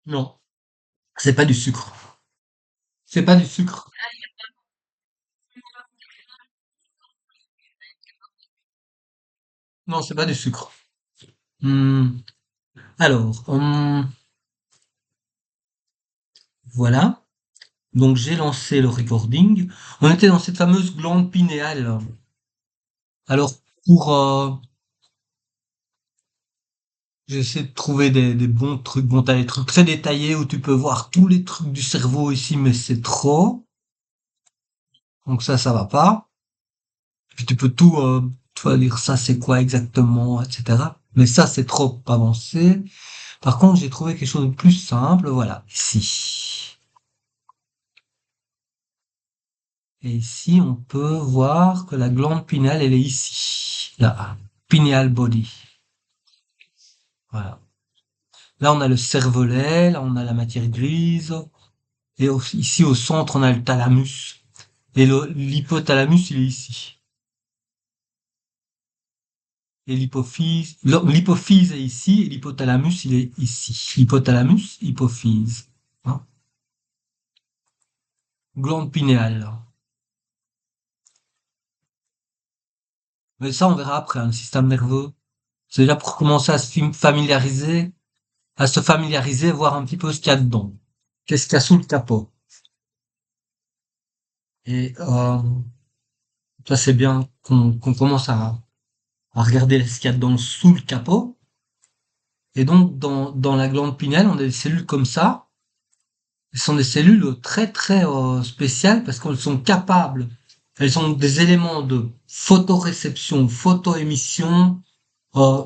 Non, c'est pas du sucre. C'est pas du sucre. Non, c'est pas du sucre. Hmm, alors, voilà. Donc j'ai lancé le recording. On était dans cette fameuse glande pinéale. Alors pour j'essaie de trouver des bons trucs. Bon, t'as des trucs très détaillés où tu peux voir tous les trucs du cerveau ici, mais c'est trop. Donc ça va pas. Puis tu peux tout, tu vas dire ça c'est quoi exactement, etc. Mais ça c'est trop avancé. Par contre, j'ai trouvé quelque chose de plus simple. Voilà, ici. Et ici, on peut voir que la glande pinéale, elle est ici. Là, pineal body. Voilà. Là, on a le cervelet, là, on a la matière grise. Et ici, au centre, on a le thalamus. Et l'hypothalamus, il est ici. Et l'hypophyse, l'hypophyse est ici, et l'hypothalamus, il est ici. Hypothalamus, hypophyse. Hein. Glande pinéale. Mais ça, on verra après, hein, le système nerveux. C'est déjà pour commencer à se familiariser, voir un petit peu ce qu'il y a dedans. Qu'est-ce qu'il y a sous le capot. Et ça, c'est bien qu'on commence à regarder ce qu'il y a dedans sous le capot. Et donc, dans la glande pinéale, on a des cellules comme ça. Ce sont des cellules très très spéciales parce qu'elles sont capables. Elles ont des éléments de photoréception, photoémission.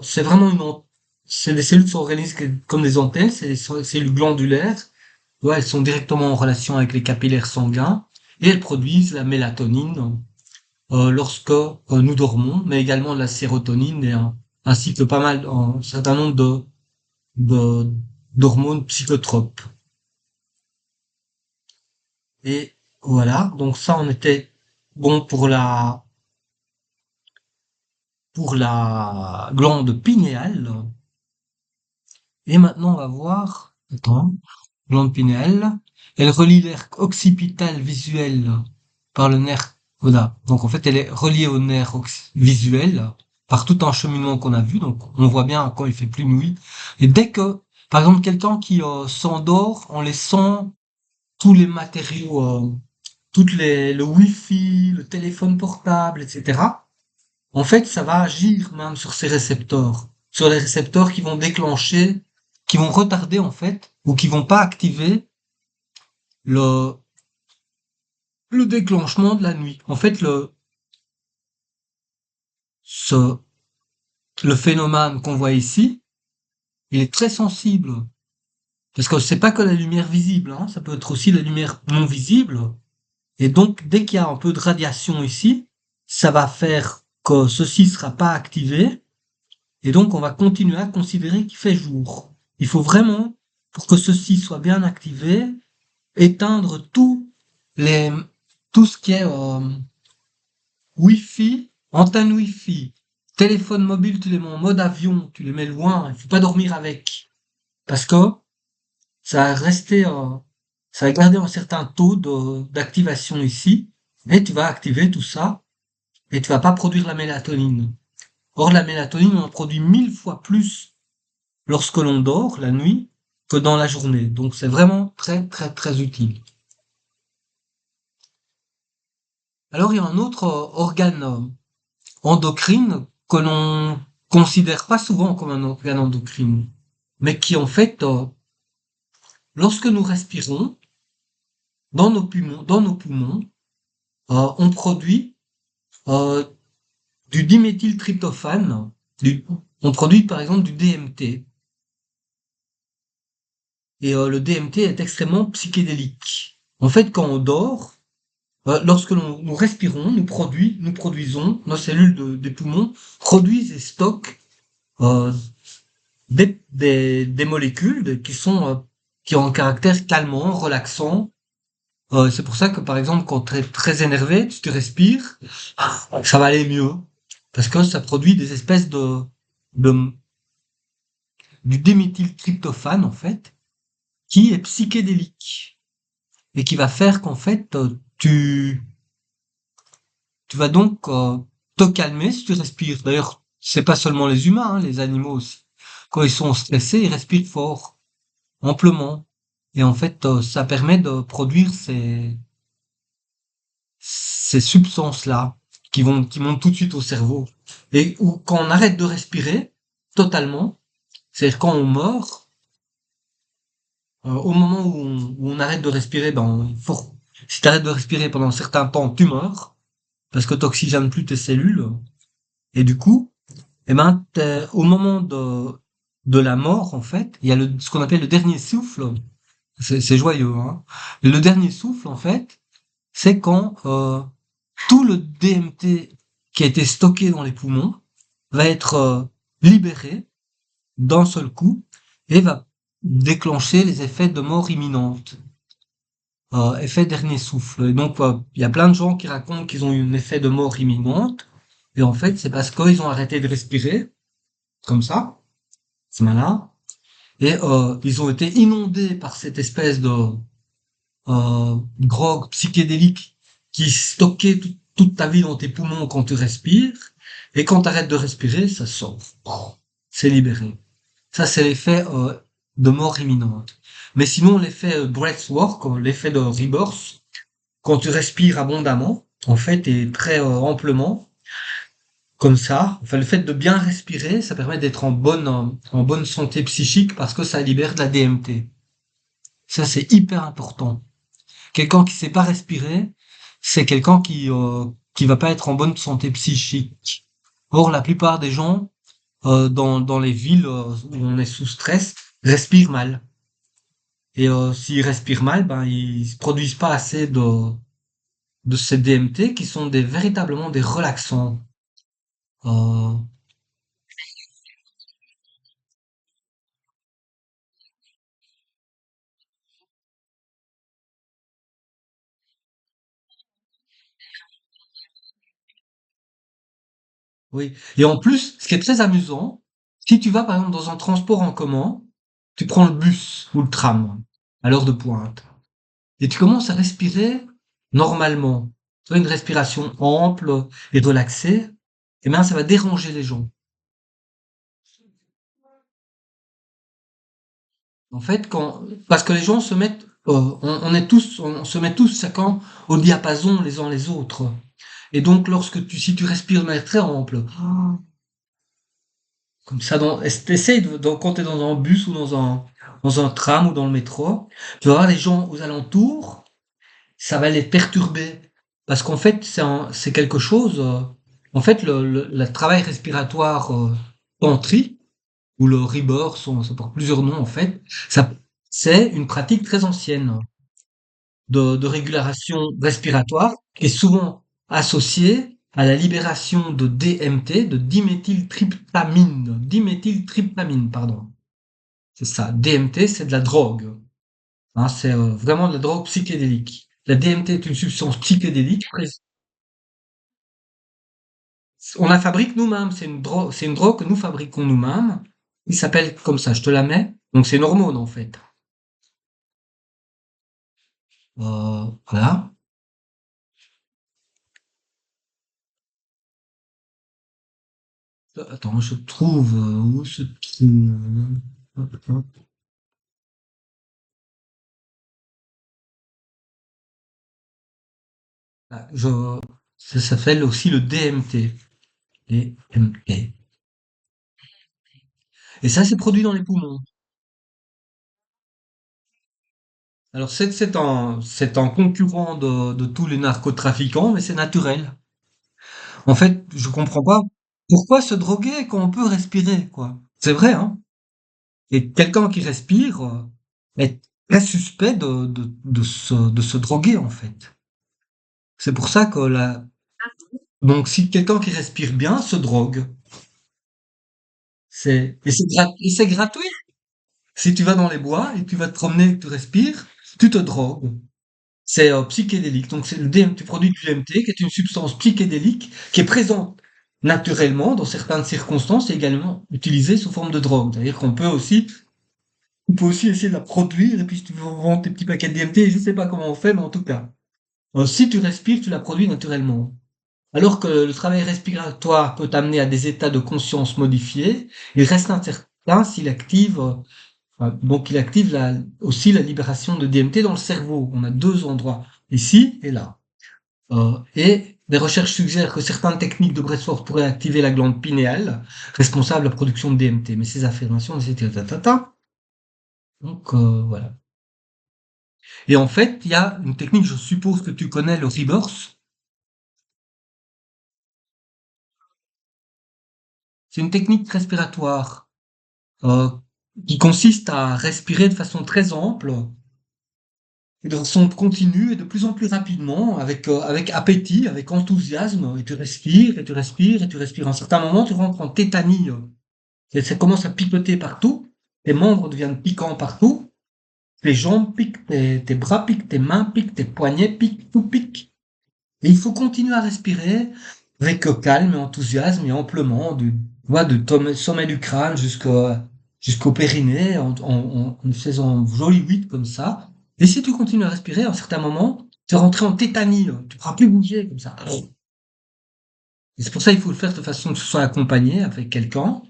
C'est vraiment c'est des cellules qui sont organisées comme des antennes. C'est des cellules glandulaires. Ouais, elles sont directement en relation avec les capillaires sanguins et elles produisent la mélatonine lorsque nous dormons, mais également la sérotonine ainsi que pas mal, un certain nombre de- d'hormones psychotropes. Et voilà, donc ça, on était bon pour la glande pinéale. Et maintenant, on va voir, attends, glande pinéale. Elle relie l'aire occipital visuel par le nerf. Voilà. Donc en fait, elle est reliée au nerf visuel par tout un cheminement qu'on a vu. Donc on voit bien quand il fait plus nuit. Et dès que, par exemple, quelqu'un qui s'endort en laissant tous les matériaux, le Wi-Fi, le téléphone portable, etc. En fait, ça va agir même sur ces récepteurs, sur les récepteurs qui vont déclencher, qui vont retarder en fait, ou qui vont pas activer le le déclenchement de la nuit. En fait, ce, le phénomène qu'on voit ici, il est très sensible. Parce que c'est pas que la lumière visible, hein, ça peut être aussi la lumière non visible. Et donc, dès qu'il y a un peu de radiation ici, ça va faire que ceci sera pas activé. Et donc, on va continuer à considérer qu'il fait jour. Il faut vraiment, pour que ceci soit bien activé, éteindre les, tout ce qui est Wi-Fi, antenne Wi-Fi, téléphone mobile, tu les mets en mode avion, tu les mets loin, il faut pas dormir avec. Parce que ça va rester, ça va garder un certain taux d'activation ici, et tu vas activer tout ça, et tu vas pas produire la mélatonine. Or, la mélatonine, on en produit 1000 fois plus lorsque l'on dort, la nuit, que dans la journée. Donc, c'est vraiment très, très, très utile. Alors, il y a un autre organe endocrine que l'on considère pas souvent comme un organe endocrine, mais qui, en fait, lorsque nous respirons, dans nos poumons, on produit euh, du diméthyltryptophane, on produit par exemple du DMT. Et le DMT est extrêmement psychédélique. En fait, quand on dort, lorsque nous respirons, nous produisons, nos cellules des poumons produisent et stockent euh, des molécules qui ont un caractère calmant, relaxant. C'est pour ça que par exemple, quand tu es très énervé, tu te respires, ça va aller mieux. Parce que ça produit des espèces de du diméthyltryptophane, en fait. qui est psychédélique et qui va faire qu'en fait, tu vas donc te calmer si tu respires. D'ailleurs, c'est pas seulement les humains, hein, les animaux aussi. Quand ils sont stressés, ils respirent fort, amplement. Et en fait, ça permet de produire ces substances-là qui montent tout de suite au cerveau. Et où, quand on arrête de respirer totalement, c'est-à-dire quand on meurt, au moment où on arrête de respirer, si tu arrêtes de respirer pendant un certain temps, tu meurs parce que t'oxygènes plus tes cellules. Et du coup, eh ben, au moment de la mort, en fait, il y a ce qu'on appelle le dernier souffle. C'est joyeux, hein. Et le dernier souffle, en fait, c'est quand tout le DMT qui a été stocké dans les poumons va être libéré d'un seul coup et va déclencher les effets de mort imminente, effet dernier souffle. Et donc, il y a plein de gens qui racontent qu'ils ont eu un effet de mort imminente, et en fait, c'est parce qu'ils ont arrêté de respirer, comme ça, ce malin, et ils ont été inondés par cette espèce de drogue psychédélique qui stockait toute ta vie dans tes poumons quand tu respires, et quand tu arrêtes de respirer, ça sort. C'est libéré. Ça, c'est l'effet de mort imminente. Mais sinon, l'effet breathwork, l'effet de rebirth, quand tu respires abondamment, en fait, et très amplement, comme ça, enfin, le fait de bien respirer, ça permet d'être en bonne santé psychique parce que ça libère de la DMT. Ça, c'est hyper important. Quelqu'un qui sait pas respirer, c'est quelqu'un qui va pas être en bonne santé psychique. Or, la plupart des gens dans les villes où on est sous stress respirent mal. Et s'ils respirent mal, ben ils produisent pas assez de ces DMT qui sont véritablement des relaxants. Euh, oui. Et en plus, ce qui est très amusant, si tu vas par exemple dans un transport en commun, tu prends le bus ou le tram à l'heure de pointe et tu commences à respirer normalement, tu vois, une respiration ample et relaxée, et bien ça va déranger les gens. En fait, parce que les gens se mettent, on se met tous chacun au diapason les uns les autres. Et donc, si tu respires de manière très ample, comme ça, essaye quand t'es dans un bus ou dans un tram ou dans le métro, tu vas voir les gens aux alentours, ça va les perturber. Parce qu'en fait, c'est quelque chose, en fait, le travail respiratoire, tantrique, ou le rebirth, ça porte plusieurs noms, en fait, ça, c'est une pratique très ancienne de régulation respiratoire qui est souvent associée à la libération de DMT, de diméthyltryptamine, pardon. C'est ça. DMT, c'est de la drogue. Hein, c'est vraiment de la drogue psychédélique. La DMT est une substance psychédélique. On la fabrique nous-mêmes. C'est une drogue que nous fabriquons nous-mêmes. Il s'appelle comme ça. Je te la mets. Donc c'est une hormone en fait. Voilà. Attends, je trouve où se trouve. Ah, ça s'appelle aussi le DMT. DMT. Et ça, c'est produit dans les poumons. Alors, c'est un concurrent de tous les narcotrafiquants, mais c'est naturel. En fait, je comprends pas pourquoi se droguer quand on peut respirer, quoi. C'est vrai, hein. Et quelqu'un qui respire est très suspect de se droguer, en fait. C'est pour ça que donc, si quelqu'un qui respire bien se drogue, et c'est gratuit. Si tu vas dans les bois et tu vas te promener et que tu respires, tu te drogues. C'est psychédélique. Donc c'est le DMT, tu produis du DMT, qui est une substance psychédélique qui est présente naturellement dans certaines circonstances et également utilisée sous forme de drogue. C'est-à-dire qu'on peut aussi Tu peux aussi essayer de la produire et puis tu vends tes petits paquets de DMT. Je sais pas comment on fait, mais en tout cas, si tu respires, tu la produis naturellement. Alors que le travail respiratoire peut t'amener à des états de conscience modifiés, il reste incertain s'il active, donc il active aussi la libération de DMT dans le cerveau. On a deux endroits, ici et là. Et des recherches suggèrent que certaines techniques de breathwork pourraient activer la glande pinéale, responsable de la production de DMT. Mais ces affirmations, c'était tatata. Donc voilà. Et en fait, il y a une technique, je suppose que tu connais le rebirth. C'est une technique respiratoire euh, qui consiste à respirer de façon très ample et de façon continue et de plus en plus rapidement, avec appétit, avec enthousiasme. Et tu respires, et tu respires, et tu respires. À un certain moment, tu rentres en tétanie. Et ça commence à picoter partout. Tes membres deviennent piquants partout. Tes jambes piquent, tes bras piquent, tes mains piquent, tes poignets piquent, tout pique. Et il faut continuer à respirer avec calme et enthousiasme et amplement, de sommet du crâne jusqu'au périnée, en faisant joli 8 comme ça. Et si tu continues à respirer, à un certain moment, tu es rentré en tétanie, là. Tu ne pourras plus bouger comme ça. Et c'est pour ça qu'il faut le faire de façon que tu sois accompagné avec quelqu'un.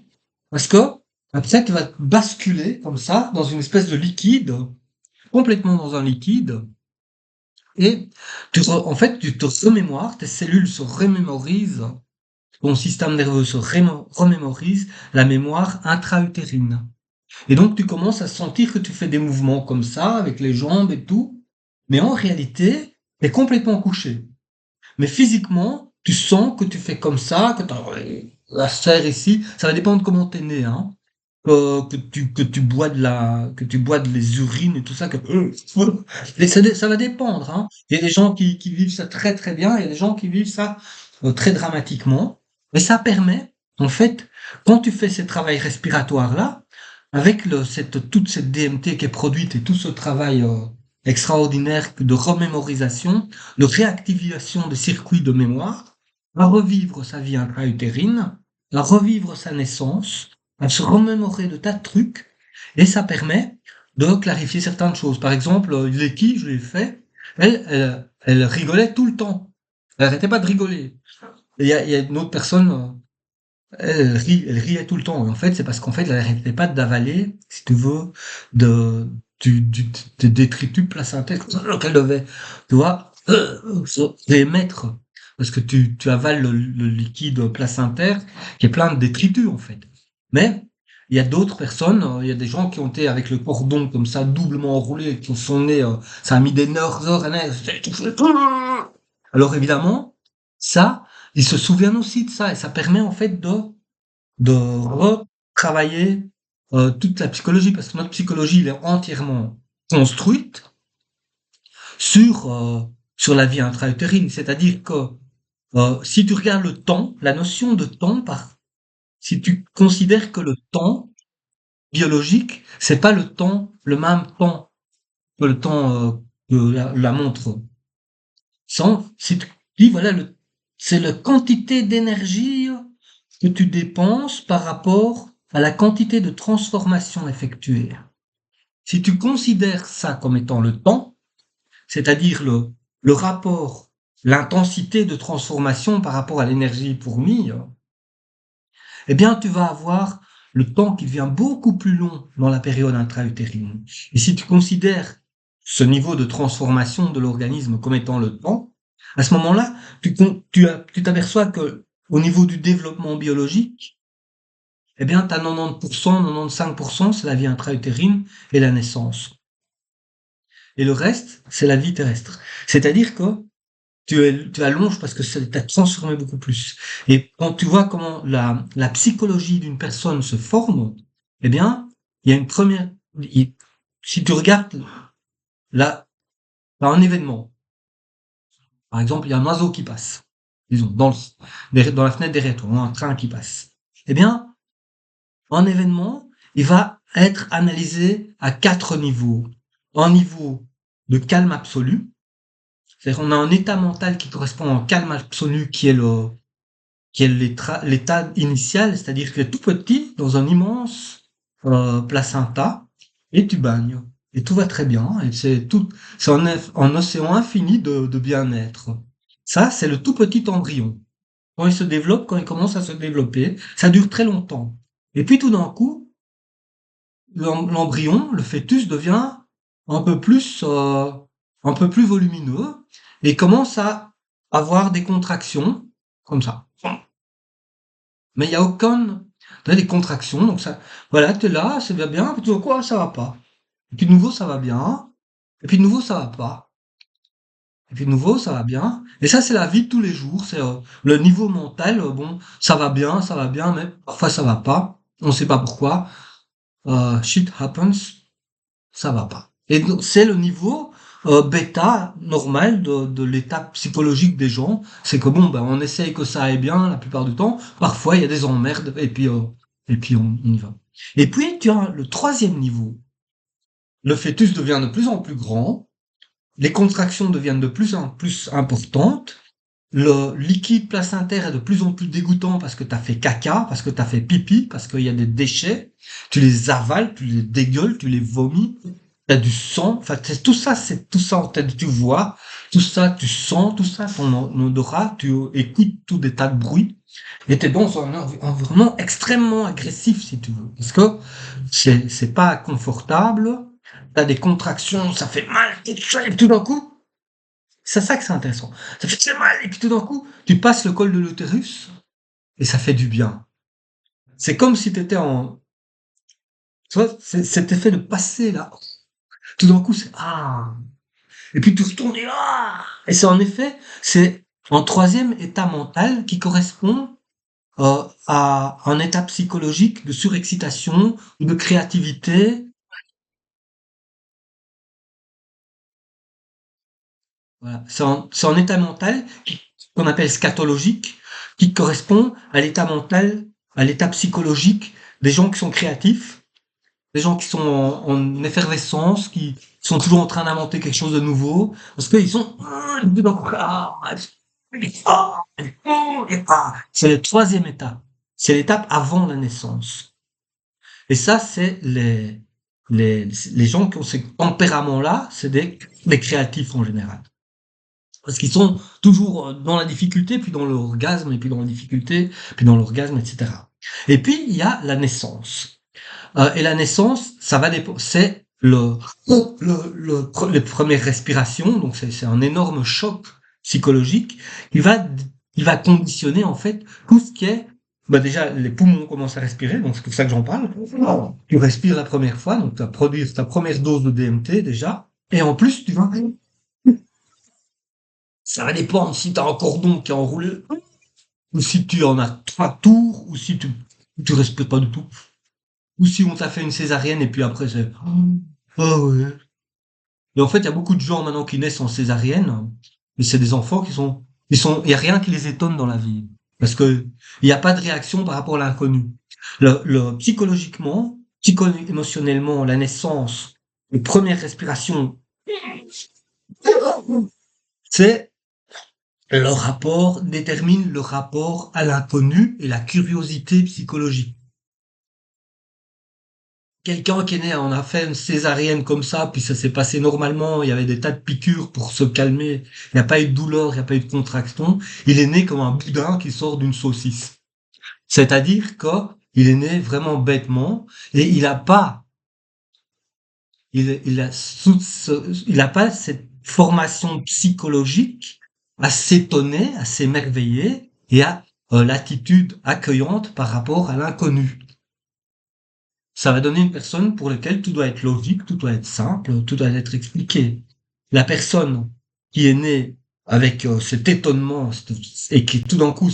Parce que, après, tu vas basculer comme ça dans une espèce de liquide, complètement dans un liquide, et en fait, tu te remémores, tes cellules se remémorisent, ton système nerveux se remémorise la mémoire intra-utérine. Et donc, tu commences à sentir que tu fais des mouvements comme ça, avec les jambes et tout, mais en réalité, tu es complètement couché. Mais physiquement, tu sens que tu fais comme ça, que tu as la chair ici, ça va dépendre de comment t'es né, hein. Que tu bois de les urines et tout ça, et ça va dépendre, hein. Il y a des gens qui vivent ça très très bien, il y a des gens qui vivent ça très dramatiquement. Mais ça permet, en fait, quand tu fais ce travail respiratoire-là, avec toute cette DMT qui est produite et tout ce travail extraordinaire de remémorisation, de réactivation des circuits de mémoire, à revivre sa vie intra-utérine, à revivre sa naissance, à se remémorer de tas de trucs, et ça permet de clarifier certaines choses. Par exemple, Leki, je l'ai fait, elle rigolait tout le temps. Elle n'arrêtait pas de rigoler. Il y a une autre personne, elle riait tout le temps. Et en fait, c'est parce qu'en fait, elle n'arrêtait pas d'avaler, si tu veux, de, des détritus placentaires qu'elle devait, tu vois, émettre. Parce que tu avales le liquide placentaire qui est plein de détritus, en fait. Mais, il y a d'autres personnes, il y a des gens qui ont été avec le cordon comme ça, doublement enroulé, qui sont nés, ça a mis des heures et alors évidemment, ça, ils se souviennent aussi de ça, et ça permet en fait de retravailler toute la psychologie, parce que notre psychologie, elle est entièrement construite sur, sur la vie intra-utérine. C'est-à-dire que si tu regardes le temps, la notion de temps, si tu considères que le temps biologique, c'est pas le temps, le même temps que le temps que la montre. Si tu dis, voilà, c'est la quantité d'énergie que tu dépenses par rapport à la quantité de transformation effectuée. Si tu considères ça comme étant le temps, c'est-à-dire le rapport, l'intensité de transformation par rapport à l'énergie fournie, eh bien, tu vas avoir le temps qui devient beaucoup plus long dans la période intra-utérine. Et si tu considères ce niveau de transformation de l'organisme comme étant le temps, à ce moment-là, tu t'aperçois que au niveau du développement biologique, eh bien, tu as 90%, 95%, c'est la vie intra-utérine et la naissance. Et le reste, c'est la vie terrestre. C'est-à-dire que tu allonges parce que ça t'a transformé beaucoup plus. Et quand tu vois comment la psychologie d'une personne se forme, eh bien, il y a une première, si tu regardes là, un événement, par exemple, il y a un oiseau qui passe, disons, dans la fenêtre derrière toi, ou un train qui passe. Eh bien, un événement, il va être analysé à 4 niveaux. Un niveau de calme absolu, c'est-à-dire on a un état mental qui correspond au calme absolu qui est l'état initial, c'est-à-dire que tout petit dans un immense placenta, et tu bagnes. Et tout va très bien. Et c'est un océan infini de bien-être. Ça, c'est le tout petit embryon. Quand il se développe, quand il commence à se développer, ça dure très longtemps. Et puis tout d'un coup, l'embryon, le fœtus devient un peu plus, euh, un peu plus volumineux et commence à avoir des contractions comme ça. Mais il y a aucun, t'as des contractions, donc ça, voilà, t'es là, ça va bien, puis tout d'un coup, ah, ça va pas. Et puis de nouveau, ça va bien, et puis de nouveau, ça va pas. Et puis de nouveau, ça va bien. Et ça, c'est la vie de tous les jours. C'est le niveau mental. Bon, ça va bien, mais parfois ça va pas. On sait pas pourquoi. Shit happens, ça va pas. Et donc, c'est le niveau bêta normal de l'état psychologique des gens. C'est que bon, ben, on essaye que ça aille bien la plupart du temps. Parfois, il y a des emmerdes et puis on y va. Et puis, tu as le troisième niveau. Le fœtus devient de plus en plus grand. Les contractions deviennent de plus en plus importantes. Le liquide placentaire est de plus en plus dégoûtant parce que tu as fait caca, parce que tu as fait pipi, parce qu'il y a des déchets. Tu les avales, tu les dégueules, tu les vomis. T'as du sang. Enfin, c'est tout ça en tête. Tu vois, tout ça, tu sens, tout ça, ton odorat, tu écoutes tout des tas de bruits. Et t'es dans un environnement extrêmement agressif, si tu veux. Parce que c'est pas confortable. T'as des contractions, ça fait mal, et tout d'un coup, c'est ça que c'est intéressant. Ça fait très mal, et puis tout d'un coup, tu passes le col de l'utérus, et ça fait du bien. C'est comme si t'étais en, tu vois, c'est cet effet de passer là. Tout d'un coup, c'est, ah. Et puis tu retournes, et ah. Et c'est en effet, c'est un troisième état mental qui correspond à un état psychologique de surexcitation ou de créativité. Voilà. C'est un état mental qu'on appelle scatologique, qui correspond à l'état mental, à l'état psychologique des gens qui sont créatifs, des gens qui sont en effervescence, qui sont toujours en train d'inventer quelque chose de nouveau, parce qu'ils sont... C'est le troisième état. C'est l'étape avant la naissance. Et ça, c'est les gens qui ont ce tempérament-là, c'est des créatifs en général. Parce qu'ils sont toujours dans la difficulté, puis dans l'orgasme, et puis dans la difficulté, puis dans l'orgasme, etc. Et puis, il y a la naissance. Et la naissance, ça va dépendre, c'est les premières respirations, donc c'est un énorme choc psychologique qui va conditionner, en fait, tout ce qui est, bah déjà, les poumons commencent à respirer, donc c'est pour ça que j'en parle. Tu respires la première fois, donc tu as produit ta première dose de DMT, déjà. Et en plus, ça va dépendre si tu as un cordon qui est enroulé, ou si tu en as 3 tours, ou si tu respires pas du tout. Ou si on t'a fait une césarienne et puis après c'est, ah ouais. Et en fait, il y a beaucoup de gens maintenant qui naissent en césarienne, mais c'est des enfants il y a rien qui les étonne dans la vie. Parce que il n'y a pas de réaction par rapport à l'inconnu. Psychologiquement, psycho-émotionnellement, la naissance, les premières respirations, c'est le rapport, détermine le rapport à l'inconnu et la curiosité psychologique. Quelqu'un qui est né, on a fait une césarienne comme ça, puis ça s'est passé normalement, il y avait des tas de piqûres pour se calmer, il n'y a pas eu de douleur, il n'y a pas eu de contraction, il est né comme un boudin qui sort d'une saucisse. C'est-à-dire qu'il est né vraiment bêtement, et il a pas cette formation psychologique à s'étonner, à s'émerveiller, et à l'attitude accueillante par rapport à l'inconnu. Ça va donner une personne pour laquelle tout doit être logique, tout doit être simple, tout doit être expliqué. La personne qui est née avec cet étonnement et qui tout d'un coup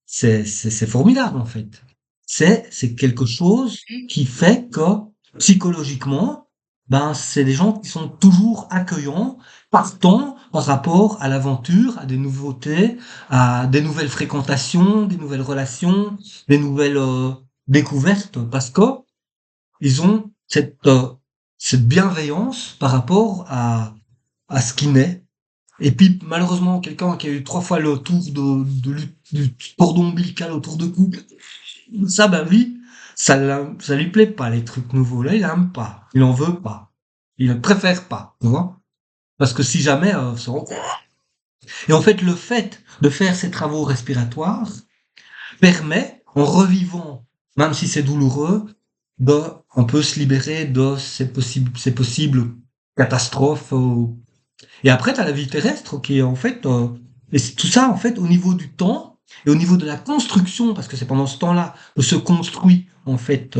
c'est formidable en fait. C'est quelque chose qui fait que psychologiquement, ben c'est des gens qui sont toujours accueillants, partants par rapport à l'aventure, à des nouveautés, à des nouvelles fréquentations, des nouvelles relations, des nouvelles découvertes, parce que ils ont cette bienveillance par rapport à ce qui naît. Et puis, malheureusement, quelqu'un qui a eu 3 fois le tour du cordon ombilical autour de cou, ça, ben oui, ça lui plaît pas les trucs nouveaux. Là, il aime pas. Il en veut pas. Il ne préfère pas, tu vois. Parce que si jamais, et en fait, le fait de faire ces travaux respiratoires permet, en revivant, même si c'est douloureux, de on peut se libérer de ces possibles catastrophes. Et après, tu as la vie terrestre qui est en fait, et c'est tout ça en fait au niveau du temps et au niveau de la construction, parce que c'est pendant ce temps-là que se construit en fait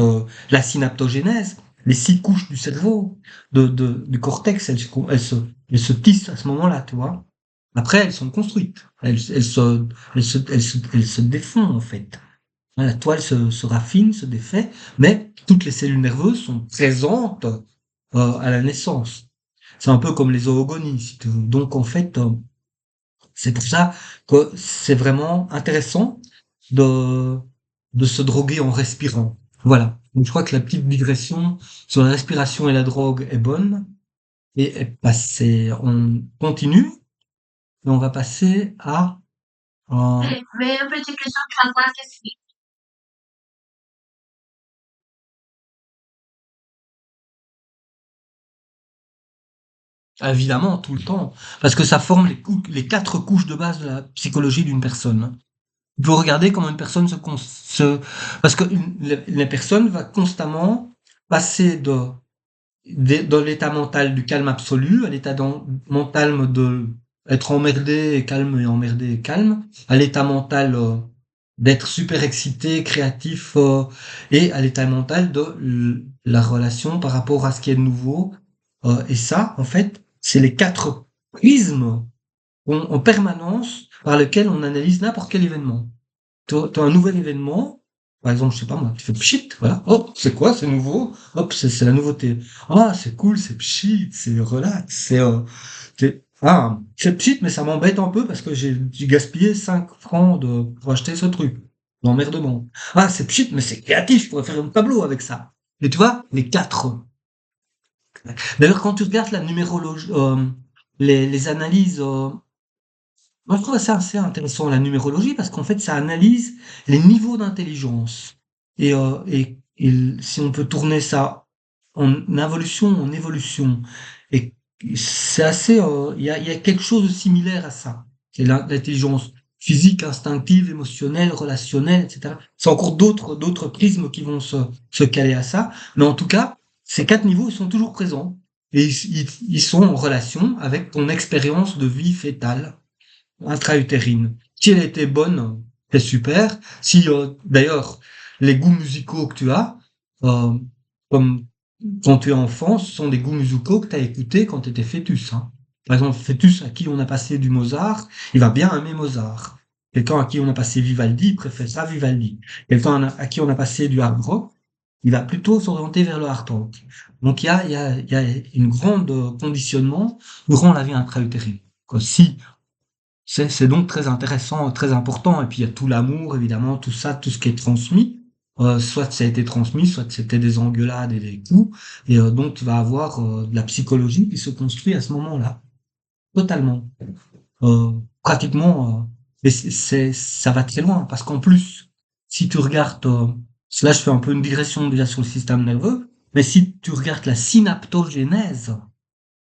la synaptogénèse, les 6 couches du cerveau, du cortex, elles se tissent à ce moment-là, tu vois. Après, elles sont construites, elles se défont en fait. Hein, la toile se raffine, se défait, mais toutes les cellules nerveuses sont présentes à la naissance. C'est un peu comme les zoogonies, si tu veux. Donc en fait, c'est pour ça que c'est vraiment intéressant de, de se droguer en respirant. Voilà. Donc je crois que la petite digression sur la respiration et la drogue est bonne. Et on continue et on va passer à Mais une petite question de savoir qu'est-ce qui évidemment tout le temps, parce que ça forme les 4 couches de base de la psychologie d'une personne. Il faut regarder comment une personne parce que la personne va constamment passer de l'état mental du calme absolu à l'état mental de être emmerdé et calme et emmerdé et calme, à l'état mental d'être super excité, créatif, et à l'état mental de la relation par rapport à ce qui est nouveau. Et ça, en fait, c'est les 4 prismes en permanence par lesquels on analyse n'importe quel événement. T'as un nouvel événement, par exemple, je sais pas moi, tu fais pchit, voilà, hop, c'est quoi, c'est nouveau, hop, c'est la nouveauté. Ah, c'est cool, c'est pchit, c'est relax, c'est pchit, mais ça m'embête un peu parce que j'ai gaspillé 5 francs pour acheter ce truc. L'emmerdement. Ah, c'est pchit, mais c'est créatif, je pourrais faire un tableau avec ça. Et tu vois, les 4. D'ailleurs, quand tu regardes la numérologie, les analyses, moi, je trouve ça assez intéressant, la numérologie, parce qu'en fait, ça analyse les niveaux d'intelligence. Si on peut tourner ça en involution, en évolution, et c'est assez, il y a quelque chose de similaire à ça. C'est l'intelligence physique, instinctive, émotionnelle, relationnelle, etc. C'est encore d'autres prismes qui vont se caler à ça. Mais en tout cas, ces 4 niveaux, ils sont toujours présents. Et ils sont en relation avec ton expérience de vie fétale intra-utérine. Si elle était bonne, c'est super. Si d'ailleurs les goûts musicaux que tu as, euh, comme quand tu es enfant, ce sont des goûts musicaux que tu as écoutés quand tu étais fœtus. Hein. Par exemple, fœtus à qui on a passé du Mozart, il va bien aimer Mozart. Quelqu'un à qui on a passé Vivaldi, il préfère ça Vivaldi. Quelqu'un à qui on a passé du hard rock, il va plutôt s'orienter vers le hard rock. Donc il y a une grande conditionnement durant la vie intra-utérine. Si c'est donc très intéressant, très important. Et puis il y a tout l'amour, évidemment, tout ça, tout ce qui est transmis. Soit ça a été transmis, soit c'était des engueulades et des coups. Et donc tu vas avoir de la psychologie qui se construit à ce moment-là, totalement. Pratiquement, et ça va très loin, parce qu'en plus, si tu regardes, là je fais un peu une digression déjà sur le système nerveux, mais si tu regardes la synaptogénèse,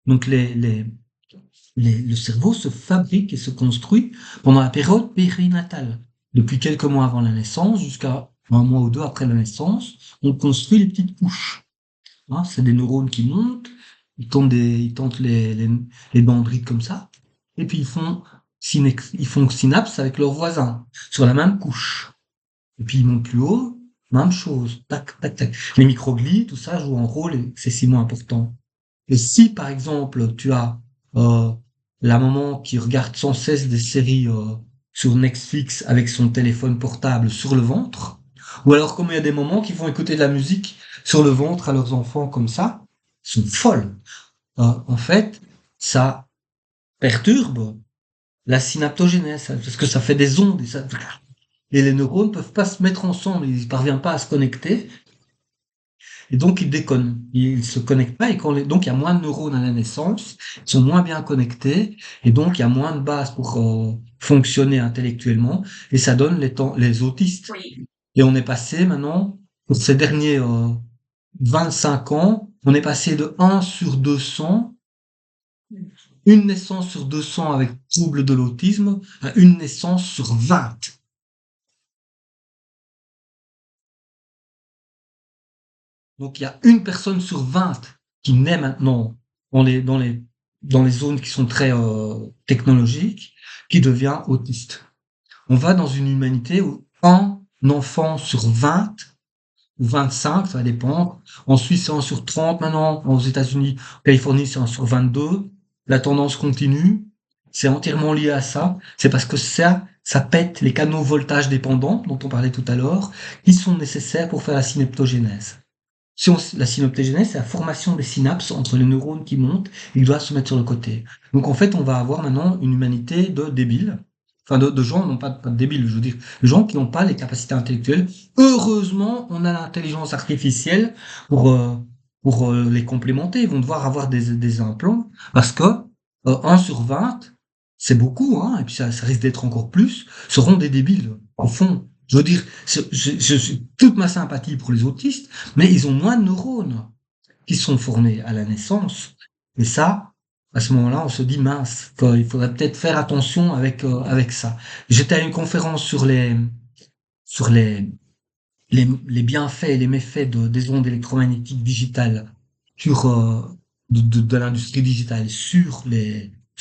donc le cerveau se fabrique et se construit pendant la période périnatale. Depuis quelques mois avant la naissance jusqu'à un mois ou deux après la naissance, on construit les petites couches. Hein, c'est des neurones qui montent, ils tentent les dendrites comme ça, et puis ils font synapse avec leurs voisins sur la même couche. Et puis ils montent plus haut, même chose, tac, tac, tac. Les microglies, tout ça joue un rôle excessivement important. Et si, par exemple, tu as euh, la maman qui regarde sans cesse des séries sur Netflix avec son téléphone portable sur le ventre, ou alors comme il y a des mamans qui vont écouter de la musique sur le ventre à leurs enfants comme ça, sont folles. En fait, ça perturbe la synaptogénèse, parce que ça fait des ondes et les neurones peuvent pas se mettre ensemble, ils ne parviennent pas à se connecter, et donc, ils déconnent. Ils se connectent pas donc il y a moins de neurones à la naissance, ils sont moins bien connectés et donc il y a moins de base pour fonctionner intellectuellement et ça donne les autistes. oui. Et on est passé maintenant, pour ces derniers 25 ans, on est passé de 1 sur 200, une naissance sur 200 avec trouble de l'autisme, à une naissance sur 20. Donc il y a une personne sur 20 qui naît maintenant dans les zones qui sont très technologiques, qui devient autiste. On va dans une humanité où un enfant sur 20 ou 25, ça dépend. En Suisse, c'est 1 sur 30 maintenant. Aux États-Unis, en Californie, c'est 1 sur 22. La tendance continue. C'est entièrement lié à ça. C'est parce que ça pète les canaux voltage dépendants, dont on parlait tout à l'heure, qui sont nécessaires pour faire la synaptogénèse. La synaptogénèse, c'est la formation des synapses entre les neurones qui montent, ils doivent se mettre sur le côté. Donc en fait, on va avoir maintenant une humanité de débiles, enfin de gens, non pas de débiles, je veux dire, de gens qui n'ont pas les capacités intellectuelles. Heureusement, on a l'intelligence artificielle pour, euh, pour les complémenter. Ils vont devoir avoir des implants, parce que 1 sur 20, c'est beaucoup, hein, et puis ça risque d'être encore plus, seront des débiles, au fond. Je veux dire, je suis toute ma sympathie pour les autistes, mais ils ont moins de neurones qui sont formés à la naissance. Et ça, à ce moment-là, on se dit mince, qu'il faudrait peut-être faire attention avec ça. J'étais à une conférence sur les bienfaits et les méfaits des ondes électromagnétiques digitales sur de l'industrie digitale sur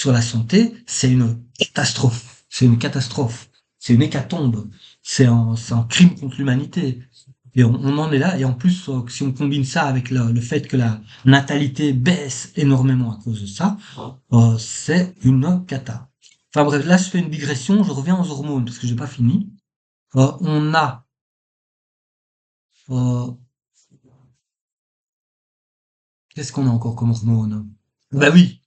la santé. C'est une catastrophe. C'est une catastrophe. C'est une hécatombe. C'est un crime contre l'humanité. Et on en est là. Et en plus, si on combine ça avec le fait que la natalité baisse énormément à cause de ça, c'est une cata. Enfin bref, là je fais une digression. Je reviens aux hormones parce que j'ai pas fini. On a euh, Qu'est-ce qu'on a encore comme hormones? Bah oui.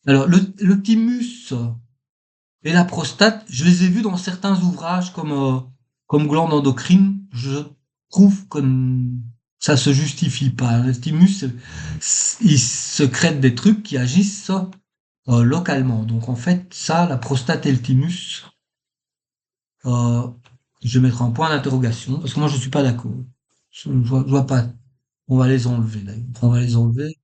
Alors, le thymus et la prostate, je les ai vus dans certains ouvrages comme glande endocrine. Je trouve que ça se justifie pas. Le thymus, il secrète des trucs qui agissent localement. Donc, en fait, ça, la prostate et le thymus, euh, je vais mettre un point d'interrogation parce que moi, je suis pas d'accord. Je vois pas. On va les enlever, d'ailleurs. On va les enlever.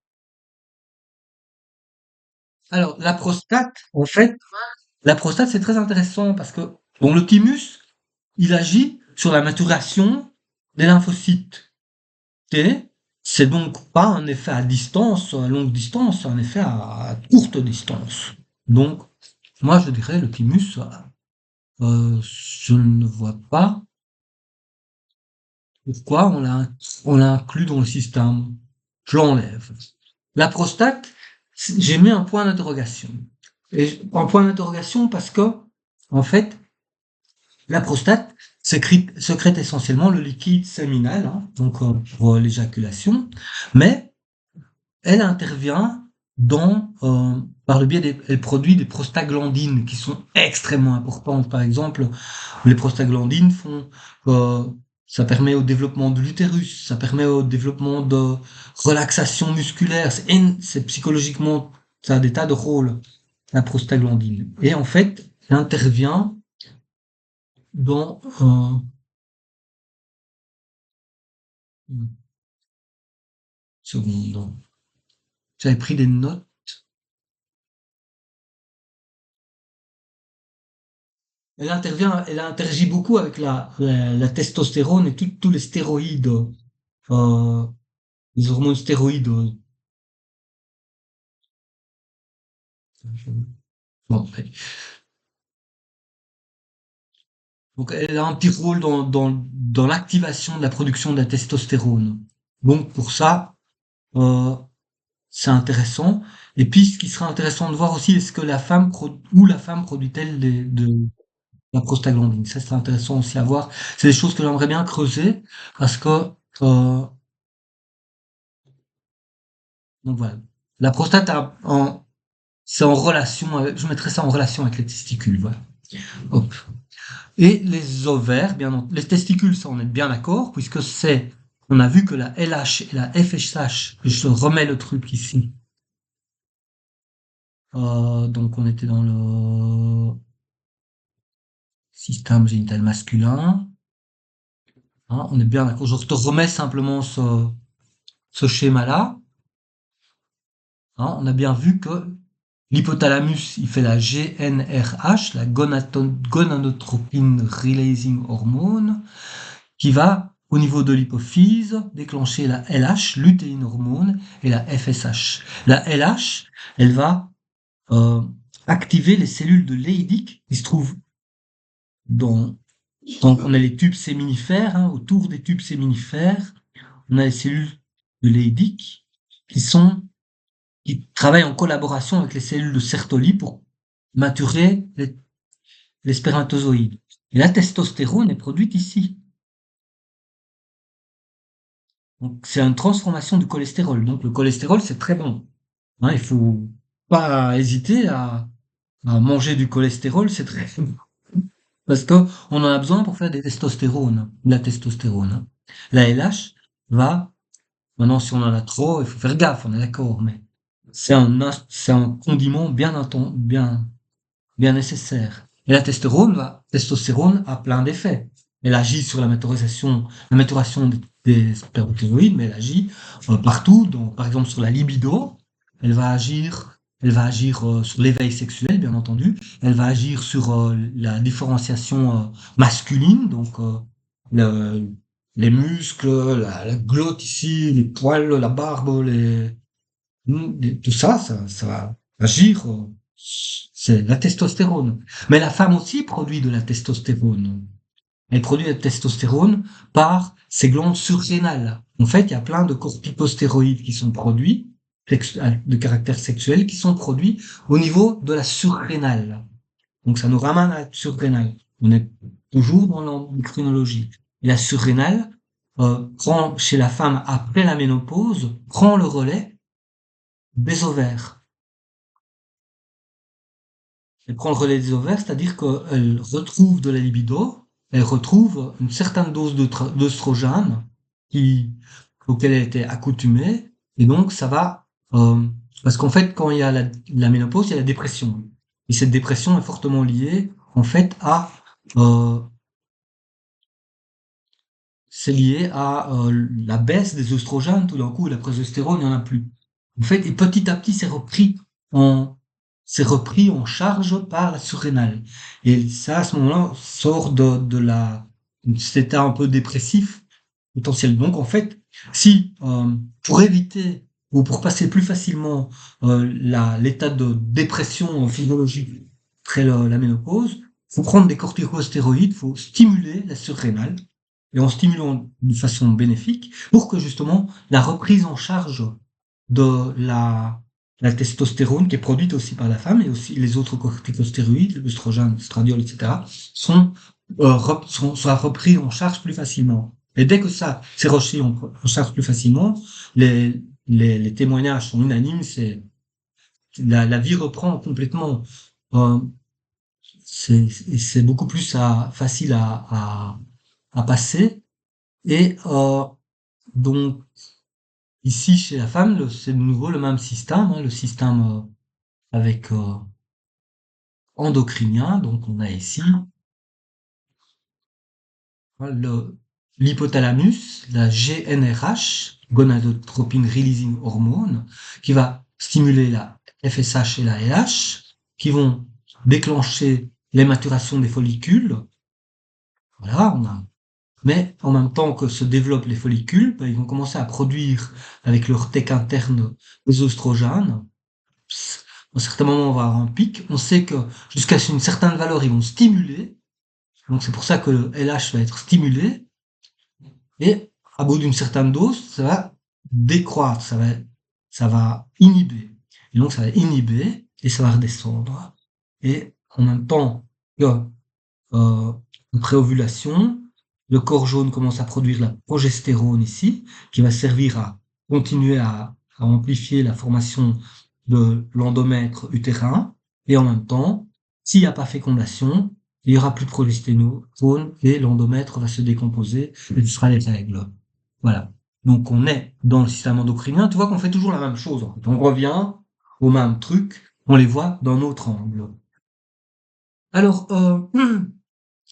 Alors, la prostate, c'est très intéressant parce que, bon, le thymus, il agit sur la maturation des lymphocytes T. C'est donc pas un effet à distance, à longue distance, c'est un effet à courte distance. Donc, moi, je dirais le thymus, je ne vois pas pourquoi on l'a inclus dans le système. Je l'enlève. La prostate, j'ai mis un point d'interrogation. Et un point d'interrogation parce que, en fait, la prostate sécrète essentiellement le liquide séminal, hein, donc pour l'éjaculation, mais elle intervient par le biais elle produit des prostaglandines qui sont extrêmement importantes. Par exemple, les prostaglandines euh, ça permet au développement de l'utérus, ça permet au développement de relaxation musculaire. C'est psychologiquement, ça a des tas de rôles, la prostaglandine. Et en fait, elle intervient dans une seconde. J'avais pris des notes. Elle interagit beaucoup avec la testostérone et tous les stéroïdes, euh, les hormones stéroïdes. Bon, ouais. Donc, elle a un petit rôle dans l'activation de la production de la testostérone. Donc, pour ça, euh, c'est intéressant. Et puis, ce qui sera intéressant de voir aussi, est-ce que la femme produit-elle de la prostaglandine? Ça, c'est intéressant aussi à voir. C'est des choses que j'aimerais bien creuser parce que, euh, donc voilà. La prostate c'est en relation je mettrais ça en relation avec les testicules, voilà. Hop. Et les ovaires, bien entendu, les testicules, ça on est bien d'accord, puisque on a vu que la LH et la FSH, je remets le truc ici. Donc on était dans le système génital masculin. Hein, on est bien d'accord. Je te remets simplement ce schéma-là. Hein, on a bien vu que l'hypothalamus, il fait la GnRH, la gonadotropin releasing hormone, qui va, au niveau de l'hypophyse, déclencher la LH, lutéine hormone, et la FSH. La LH, elle va activer les cellules de Leydig qui se trouvent dans, on a les tubes séminifères, hein, autour des tubes séminifères, on a les cellules de Leydig qui qui travaillent en collaboration avec les cellules de Sertoli pour maturer les spermatozoïdes. Et la testostérone est produite ici. Donc, c'est une transformation du cholestérol. Donc, le cholestérol, c'est très bon. Hein, il faut pas hésiter à manger du cholestérol, c'est très bon. Parce que on en a besoin pour faire des testostérones, de la testostérone. Hein. La LH va, maintenant, si on en a trop, il faut faire gaffe, on est d'accord, mais c'est un condiment bien nécessaire. Et testostérone a plein d'effets. Elle agit sur la maturation des spermatozoïdes, mais elle agit partout, donc, par exemple sur la libido, elle va agir sur l'éveil sexuel, bien entendu, elle va agir sur la différenciation masculine, donc les muscles, la glotte ici, les poils, la barbe, tout ça, ça va agir. C'est la testostérone. Mais la femme aussi produit de la testostérone. Elle produit la testostérone par ses glandes surrénales. En fait, il y a plein de corticostéroïdes qui sont produits, de caractère sexuel, qui sont produits au niveau de la surrénale. Donc ça nous ramène à la surrénale. On est toujours dans l'endocrinologie. Et la surrénale prend chez la femme après la ménopause, prend le relais des ovaires. Elle prend le relais des ovaires, c'est-à-dire qu'elle retrouve de la libido, elle retrouve une certaine dose d'œstrogène auquel elle était accoutumée, et donc ça va, parce qu'en fait, quand il y a la ménopause, il y a la dépression. Et cette dépression est fortement liée, en fait, euh, c'est lié à la baisse des oestrogènes, tout d'un coup, la progestérone, il n'y en a plus. En fait, et petit à petit, en, c'est repris en charge par la surrénale. Et ça, à ce moment-là, sort cet état un peu dépressif potentiel. Donc, en fait, si, pour éviter ou pour passer plus facilement l'état de dépression physiologique après la ménopause, faut prendre des corticostéroïdes, faut stimuler la surrénale et en stimulant de façon bénéfique pour que justement la reprise en charge de la testostérone qui est produite aussi par la femme et aussi les autres corticostéroïdes, l'œstrogène, l'estradiol, etc., soient repris en charge plus facilement. Et dès que ça c'est repris en charge plus facilement, les témoignages sont unanimes, c'est la vie reprend complètement. Euh, c'est beaucoup plus facile à passer. Et donc, ici, chez la femme, c'est de nouveau le même système, hein, le système avec endocrinien. Donc, on a ici hein, l'hypothalamus, la GnRH, gonadotropin releasing hormone, qui va stimuler la FSH et la LH, qui vont déclencher les maturations des follicules. Voilà, mais en même temps que se développent les follicules, ben, ils vont commencer à produire avec leur tech interne des oestrogènes. À un certain moment, on va avoir un pic. On sait que jusqu'à une certaine valeur, ils vont stimuler. Donc c'est pour ça que le LH va être stimulé. Et à bout d'une certaine dose, ça va décroître, ça va inhiber. Et donc ça va inhiber et ça va redescendre. Et en même temps que en préovulation, le corps jaune commence à produire la progestérone ici, qui va servir à continuer à amplifier la formation de l'endomètre utérin. Et en même temps, s'il n'y a pas fécondation, il y aura plus de progestérone et l'endomètre va se décomposer et ce sera les règles. Voilà. Donc on est dans le système endocrinien. Tu vois qu'on fait toujours la même chose. En fait. On revient au même truc, on les voit d'un autre angle. Alors,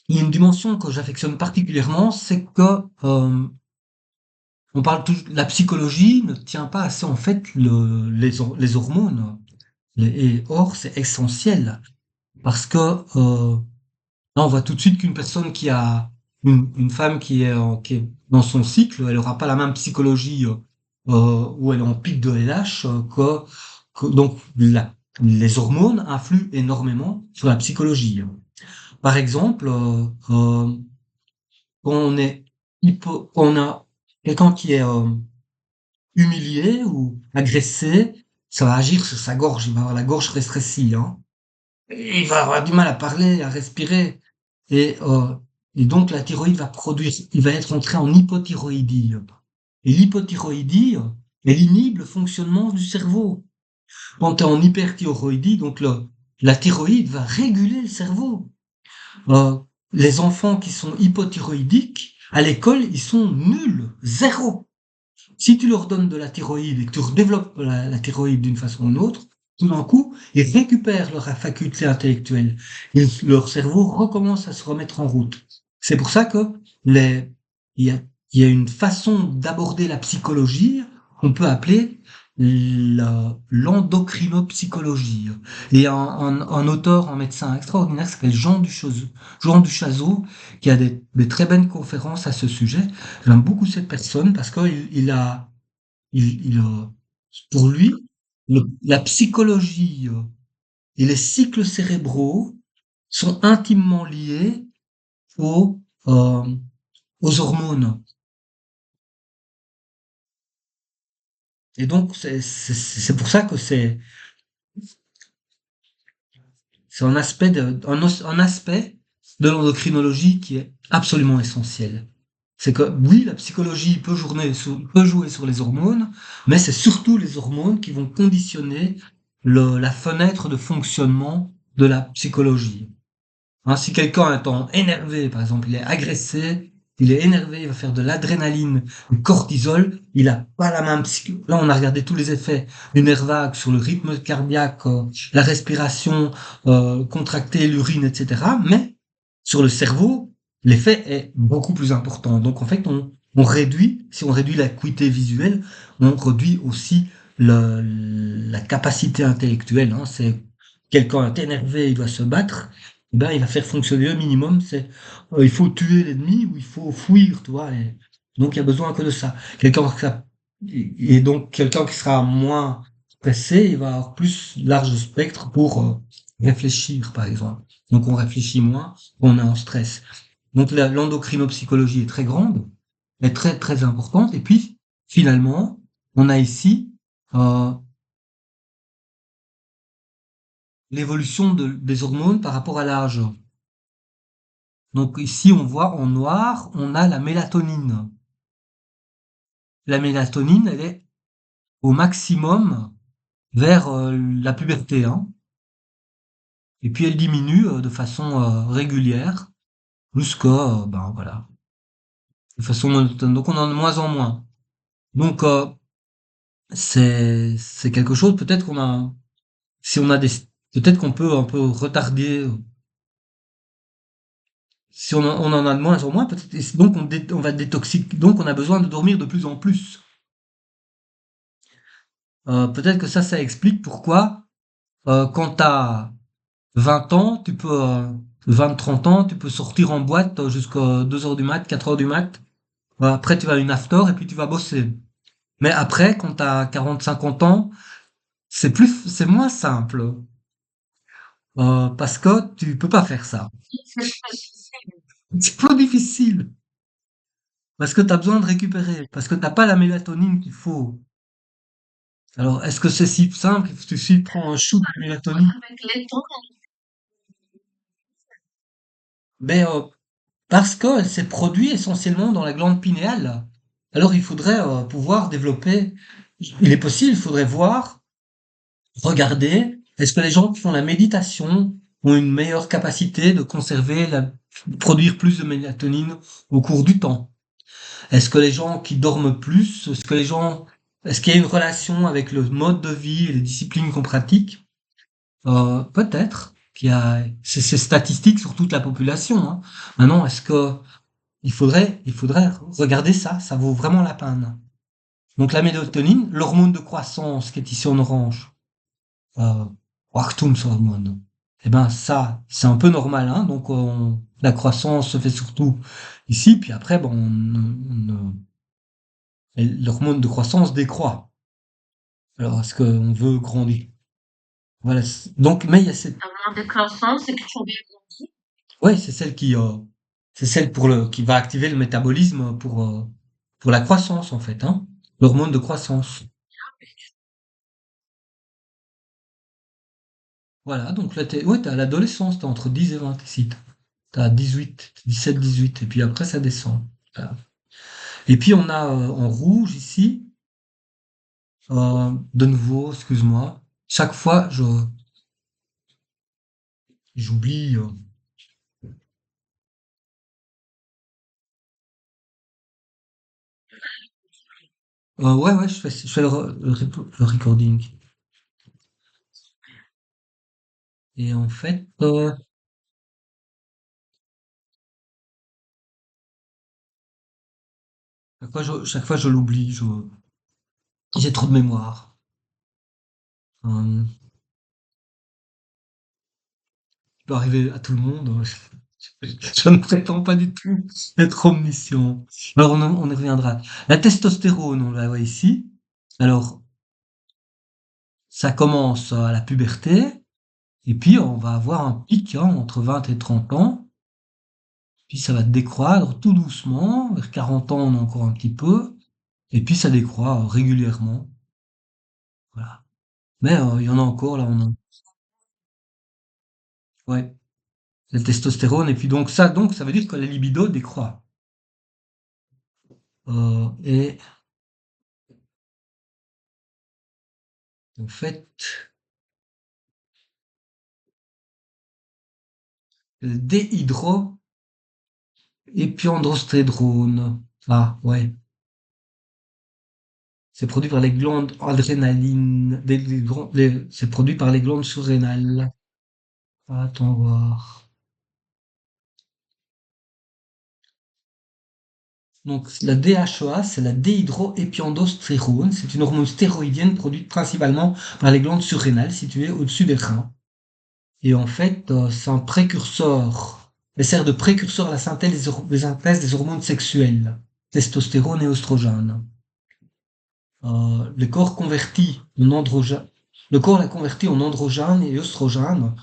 il y a une dimension que j'affectionne particulièrement, c'est que on parle toujours, la psychologie ne tient pas assez en fait les hormones. Et or, c'est essentiel parce que là, on voit tout de suite qu'une personne qui a une femme qui est dans son cycle, elle aura pas la même psychologie où elle est en pic de LH donc les hormones influent énormément sur la psychologie. Par exemple, quand quand on a quelqu'un qui est humilié ou agressé, ça va agir sur sa gorge, il va avoir la gorge rétrécie, hein. Et il va avoir du mal à parler, à respirer. Et, euh, et donc la thyroïde va produire, il va être entré en hypothyroïdie. Et l'hypothyroïdie, elle inhibe le fonctionnement du cerveau. Quand tu es en hyperthyroïdie, donc la thyroïde va réguler le cerveau. Euh, les enfants qui sont hypothyroïdiques, à l'école, ils sont nuls, zéro. Si tu leur donnes de la thyroïde et que tu redéveloppes la thyroïde d'une façon ou d'une autre, tout d'un coup, ils récupèrent leur faculté intellectuelle. Leur cerveau recommence à se remettre en route. C'est pour ça que il y a, il y a une façon d'aborder la psychologie qu'on peut appeler l'endocrinopsychologie. Et il y a un auteur, un médecin extraordinaire qui s'appelle Jean Duchazot, qui a des très belles conférences à ce sujet. J'aime beaucoup cette personne parce qu'il pour lui, la psychologie et les cycles cérébraux sont intimement liés aux, euh, aux hormones. Et donc, c'est pour ça que c'est un aspect de l'endocrinologie qui est absolument essentiel. C'est que oui, la psychologie peut jouer sur les hormones, mais c'est surtout les hormones qui vont conditionner la fenêtre de fonctionnement de la psychologie. Hein, si quelqu'un est énervé, par exemple, il est agressé, il est énervé, il va faire de l'adrénaline, du cortisol, il a pas la même psycho. Là, on a regardé tous les effets du nerf vague sur le rythme cardiaque, la respiration, contracter l'urine, etc. Mais sur le cerveau, l'effet est beaucoup plus important. Donc, en fait, si on réduit l'acuité visuelle, on réduit aussi la capacité intellectuelle. Hein. C'est quelqu'un est énervé, il doit se battre eh ben, il va faire fonctionner le minimum, c'est il faut tuer l'ennemi ou il faut fuir, tu vois. Et donc il y a besoin que de ça. Et donc quelqu'un qui sera moins stressé, il va avoir plus large spectre pour réfléchir, par exemple. Donc on réfléchit moins, on est en stress. Donc l'endocrinopsychologie est très grande, est très très importante. Et puis finalement, on a ici euh, l'évolution des hormones par rapport à l'âge. Donc ici, on voit en noir, on a la mélatonine. La mélatonine, elle est au maximum vers la puberté, hein. Et puis elle diminue de façon régulière jusqu'à, ben voilà, de façon monotone. Donc on en a de moins en moins. Donc c'est quelque chose. Peut-être qu'on a, si on a des, peut-être qu'on peut un peu retarder. Si on en a de moins en moins, peut-être. Donc on va détoxiquer. Donc on a besoin de dormir de plus en plus. Peut-être que ça explique pourquoi quand t'as 20 ans, 30 ans, tu peux sortir en boîte jusqu'à 2 heures du mat, 4 heures du mat. Après, tu vas à une after et puis tu vas bosser. Mais après, quand t'as 40, 50 ans, c'est moins simple. Parce que tu peux pas faire ça. C'est plus difficile. Parce que t'as besoin de récupérer. Parce que t'as pas la mélatonine qu'il faut. Alors, est-ce que c'est si simple? Il suffit de prendre un shoot de mélatonine. Avec les temps, Mais parce qu'elle s'est produite essentiellement dans la glande pinéale. Alors il faudrait pouvoir développer. Il est possible, il faudrait voir, regarder, est-ce que les gens qui font la méditation ont une meilleure capacité de de produire plus de mélatonine au cours du temps? Est-ce que les gens qui dorment plus, est-ce qu'il y a une relation avec le mode de vie et les disciplines qu'on pratique? Peut-être. c'est statistique sur toute la population, hein. Maintenant, est-ce que il faudrait regarder ça, ça vaut vraiment la peine. Donc la mélatonine, l'hormone de croissance qui est ici en orange, euh, Wachstumshormone. Eh ben ça, c'est un peu normal, hein. Donc la croissance se fait surtout ici, puis après, bon, l'hormone de croissance décroît. Alors est-ce qu'on veut grandir? Voilà. Donc, mais il y a cette, Avant de croissance, c'est que tu bien grandi. ouais, c'est celle qui va activer le métabolisme pour la croissance en fait, hein. L'hormone de croissance. Voilà. Donc là, t'es à l'adolescence, t'es entre 10 et 20 ici. T'as 18, 17, 18, et puis après ça descend. Voilà. Et puis on a en rouge ici, de nouveau, excuse-moi, chaque fois j'oublie. Ouais, ouais, je fais le recording. Et en fait, chaque fois je l'oublie, j'ai trop de mémoire. Euh, Ça peut arriver à tout le monde. Je ne prétends pas du tout être omniscient. Alors on y reviendra. La testostérone, on la voit ici. Alors ça commence à la puberté, et puis on va avoir un pic hein, entre 20 et 30 ans, puis ça va décroître tout doucement, vers 40 ans on a encore un petit peu, et puis ça décroît régulièrement. Voilà. Mais il y en a encore, là on a... Ouais, la testostérone, et puis donc ça veut dire que la libido décroît. Et en fait, le déhydroépiandrostérone, ah ouais, c'est produit par les glandes adrénalines, c'est produit par les glandes surrénales. Attends voir. Donc, la DHEA, c'est la déhydroépiandrostrérone. C'est une hormone stéroïdienne produite principalement par les glandes surrénales situées au-dessus des reins. Et en fait, c'est un précurseur. Elle sert de précurseur à la synthèse des hormones sexuelles, testostérone et oestrogène. Le corps convertit en androgène. Le corps la convertit en androgène et oestrogène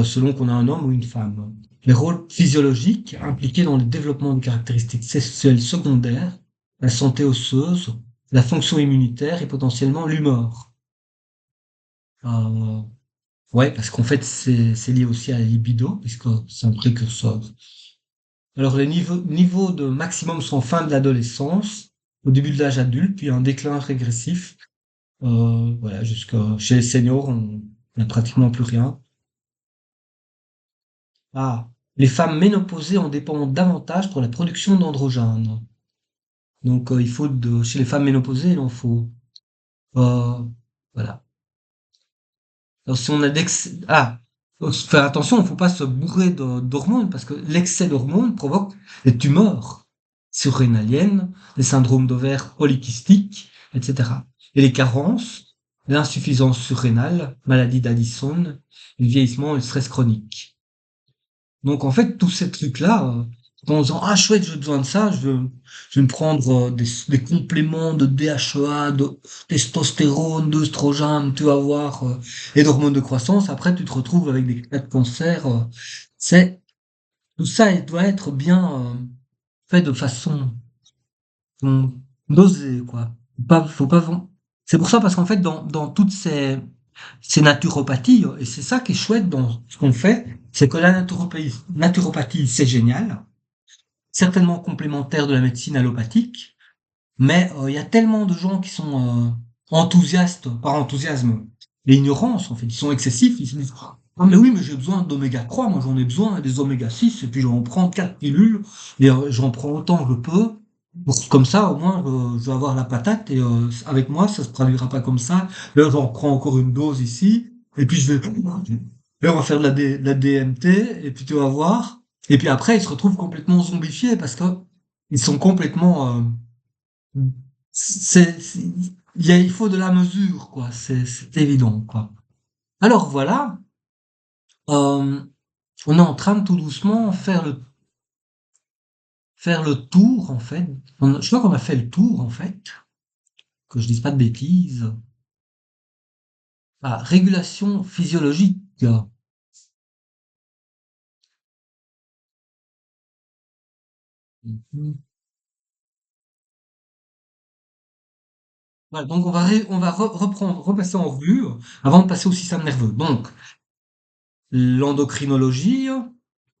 selon qu'on a un homme ou une femme. Les rôles physiologiques impliqués dans le développement de caractéristiques sexuelles secondaires, la santé osseuse, la fonction immunitaire et potentiellement l'humeur. Euh, ouais, parce qu'en fait, c'est lié aussi à la libido, puisque c'est un précurseur. Alors, les niveaux de maximum sont fin de l'adolescence, au début de l'âge adulte, puis un déclin régressif. Voilà, jusqu'à chez les seniors, on n'a pratiquement plus rien. Ah, les femmes ménopausées en dépendent davantage pour la production d'androgènes. Donc, chez les femmes ménopausées, il en faut. Euh, voilà. Alors, si on a faut faire attention, il ne faut pas se bourrer d'hormones parce que l'excès d'hormones provoque des tumeurs surrénaliennes, des syndromes d'ovaires polykystiques, etc. Et les carences, l'insuffisance surrénale, maladie d'Addison, le vieillissement et le stress chronique. Donc en fait, tous ces trucs-là, en disant ah chouette, j'ai besoin de ça, je vais me prendre des compléments de DHEA, de testostérone, d'œstrogène, tu vas voir, et d'hormones de croissance. Après, tu te retrouves avec des cas de cancer. C'est tout ça, il doit être bien fait de façon dosée, quoi. Faut pas. C'est pour ça parce qu'en fait, dans toutes ces naturopathies, et c'est ça qui est chouette dans ce qu'on fait, c'est que la naturopathie, c'est génial, certainement complémentaire de la médecine allopathique, mais il y a tellement de gens qui sont enthousiastes, par enthousiasme, et ignorance en fait, ils sont excessifs, ils se disent ah mais oui mais j'ai besoin d'oméga 3, moi j'en ai besoin des oméga 6 et puis j'en prends 4 pilules et j'en prends autant que je peux. Comme ça, au moins, je vais avoir la patate et avec moi, ça se traduira pas comme ça. Là, j'en prends encore une dose ici et puis je vais. Et on va faire de la DMT, et puis tu vas voir. Et puis après, ils se retrouvent complètement zombifiés parce que ils sont complètement, il faut de la mesure, quoi. C'est évident, quoi. Alors voilà, euh, on est en train de tout doucement faire le tour, en fait. Je crois qu'on a fait le tour, en fait. Que je dise pas de bêtises. Ah, régulation physiologique. Mhm. Voilà, donc on va reprendre, repasser en revue avant de passer au système nerveux. Donc, l'endocrinologie,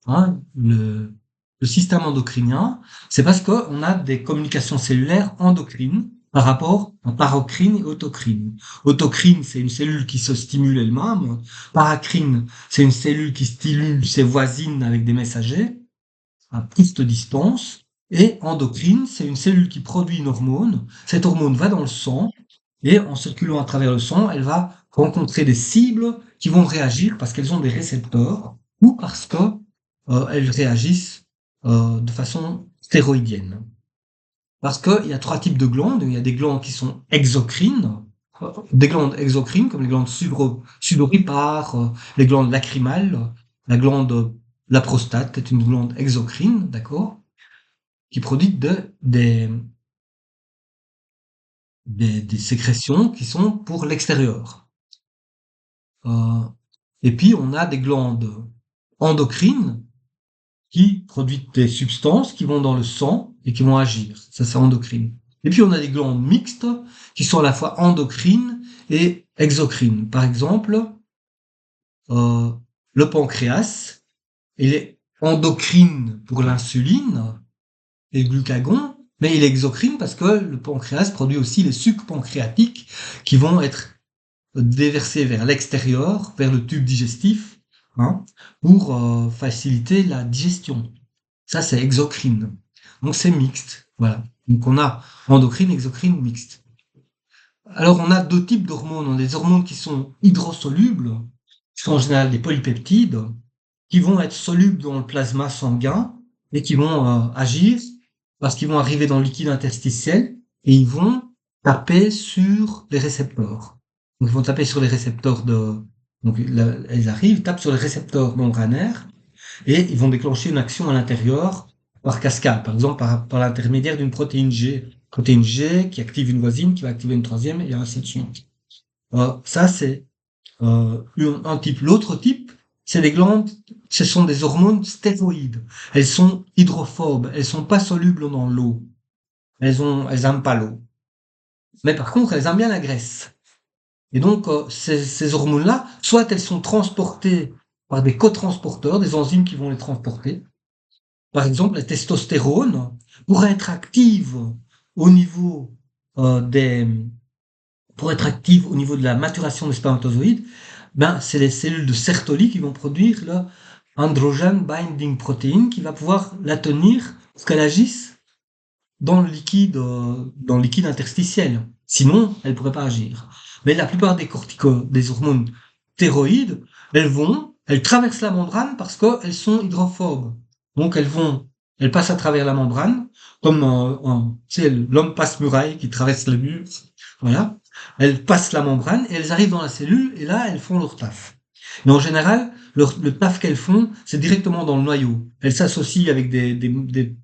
hein, le système endocrinien, c'est parce qu'on a des communications cellulaires endocrines par rapport à paracrine et autocrine. Autocrine, c'est une cellule qui se stimule elle-même. Paracrine, c'est une cellule qui stimule ses voisines avec des messagers à courte distance. Et endocrine, c'est une cellule qui produit une hormone. Cette hormone va dans le sang et en circulant à travers le sang, elle va rencontrer des cibles qui vont réagir parce qu'elles ont des récepteurs ou parce que elles réagissent de façon stéroïdienne. Parce qu'il y a trois types de glandes. Il y a des glandes qui sont exocrines, des glandes exocrines comme les glandes sudoripares, les glandes lacrymales, la glande, la prostate qui est une glande exocrine, d'accord, qui produit des sécrétions qui sont pour l'extérieur. Euh, et puis on a des glandes endocrines qui produisent des substances qui vont dans le sang et qui vont agir. Ça, c'est endocrine. Et puis on a des glandes mixtes qui sont à la fois endocrines et exocrines. Par exemple, euh, le pancréas, il est endocrine pour l'insuline et le glucagon, mais il est exocrine parce que le pancréas produit aussi les sucs pancréatiques qui vont être déversés vers l'extérieur, vers le tube digestif, hein, pour faciliter la digestion. Ça, c'est exocrine. Donc, c'est mixte. Voilà. Donc, on a endocrine, exocrine, mixte. Alors, on a deux types d'hormones. On a des hormones qui sont hydrosolubles, qui sont en général des polypeptides, qui vont être solubles dans le plasma sanguin et qui vont agir parce qu'ils vont arriver dans le liquide interstitiel et ils vont taper sur les récepteurs. Donc, ils vont taper sur les récepteurs donc, là, elles arrivent, tapent sur les récepteurs membranaires et ils vont déclencher une action à l'intérieur par cascade, par exemple par l'intermédiaire d'une protéine G. Protéine G qui active une voisine, qui va activer une troisième, et ainsi de suite. Ça, c'est un type. L'autre type, c'est les glandes, ce sont des hormones stéroïdes. Elles sont hydrophobes, elles sont pas solubles dans l'eau. Elles aiment pas l'eau. Mais par contre, elles aiment bien la graisse. Et donc, ces hormones-là, soit elles sont transportées par des cotransporteurs, des enzymes qui vont les transporter, par exemple, la testostérone, pour être active au niveau euh, des, pour être active au niveau de la maturation des spermatozoïdes, ben, c'est les cellules de Sertoli qui vont produire le androgen binding protein qui va pouvoir la tenir pour qu'elle agisse dans le liquide interstitiel. Sinon, elle pourrait pas agir. Mais la plupart des hormones stéroïdes, elles traversent la membrane parce qu'elles sont hydrophobes. Donc elles passent à travers la membrane, comme tu sais, l'homme passe-muraille qui traverse le mur. Voilà. Elles passent la membrane et elles arrivent dans la cellule et là, elles font leur taf. Mais en général, le taf qu'elles font, c'est directement dans le noyau. Elles s'associent avec des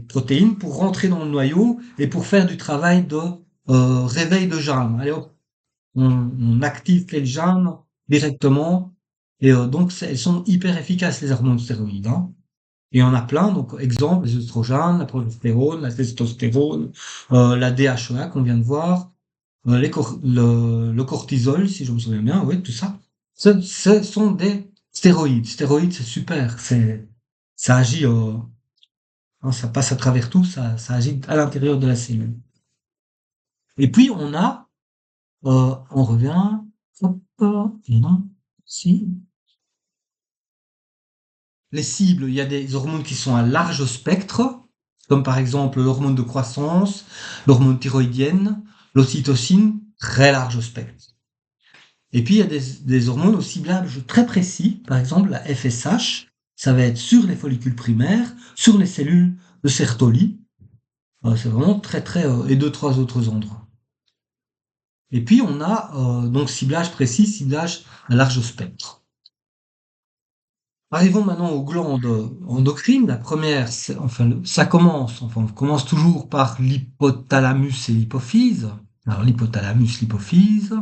protéines pour rentrer dans le noyau et pour faire du travail de réveil de germes. Allez hop, on active quel germe directement et donc elles sont hyper efficaces les hormones stéroïdes. Hein. Et il y en a plein, donc exemple les oestrogènes, la progestérone, la testostérone, la DHEA qu'on vient de voir, le cortisol si je me souviens bien, oui tout ça. Ce sont des stéroïdes. Stéroïdes c'est super, ça agit hein, ça passe à travers tout, ça agit à l'intérieur de la cellule. Et puis on revient, hop, et non, si. Les cibles, il y a des hormones qui sont à large spectre, comme par exemple l'hormone de croissance, l'hormone thyroïdienne, l'ocytocine, très large spectre. Et puis il y a des hormones au ciblage très précis. Par exemple, la FSH, ça va être sur les follicules primaires, sur les cellules de Sertoli. C'est vraiment très très et deux trois autres endroits. Et puis on a donc ciblage précis, ciblage à large spectre. Arrivons maintenant aux glandes endocrines. La première, on commence toujours par l'hypothalamus et l'hypophyse. Alors l'hypothalamus, l'hypophyse,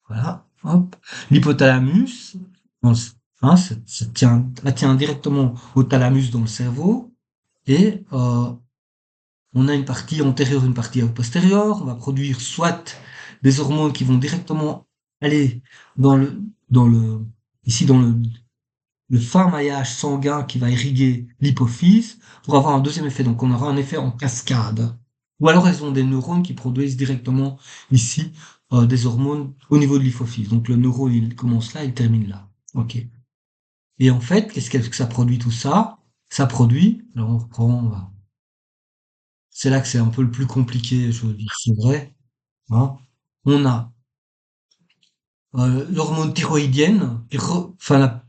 voilà, hop. L'hypothalamus, dans le- hein, ça tient directement au thalamus dans le cerveau, et on a une partie antérieure, une partie postérieure. On va produire soit des hormones qui vont directement aller dans le, dans le, ici dans le fin maillage sanguin qui va irriguer l'hypophyse pour avoir un deuxième effet. Donc on aura un effet en cascade. Ou alors elles ont des neurones qui produisent directement ici des hormones au niveau de l'hypophyse. Donc le neurone il commence là, il termine là. Ok. Et en fait, qu'est-ce que ça produit tout ça? Ça produit, alors on reprend, c'est là que c'est un peu le plus compliqué, je veux dire, c'est vrai. Hein. On a l'hormone thyroïdienne, enfin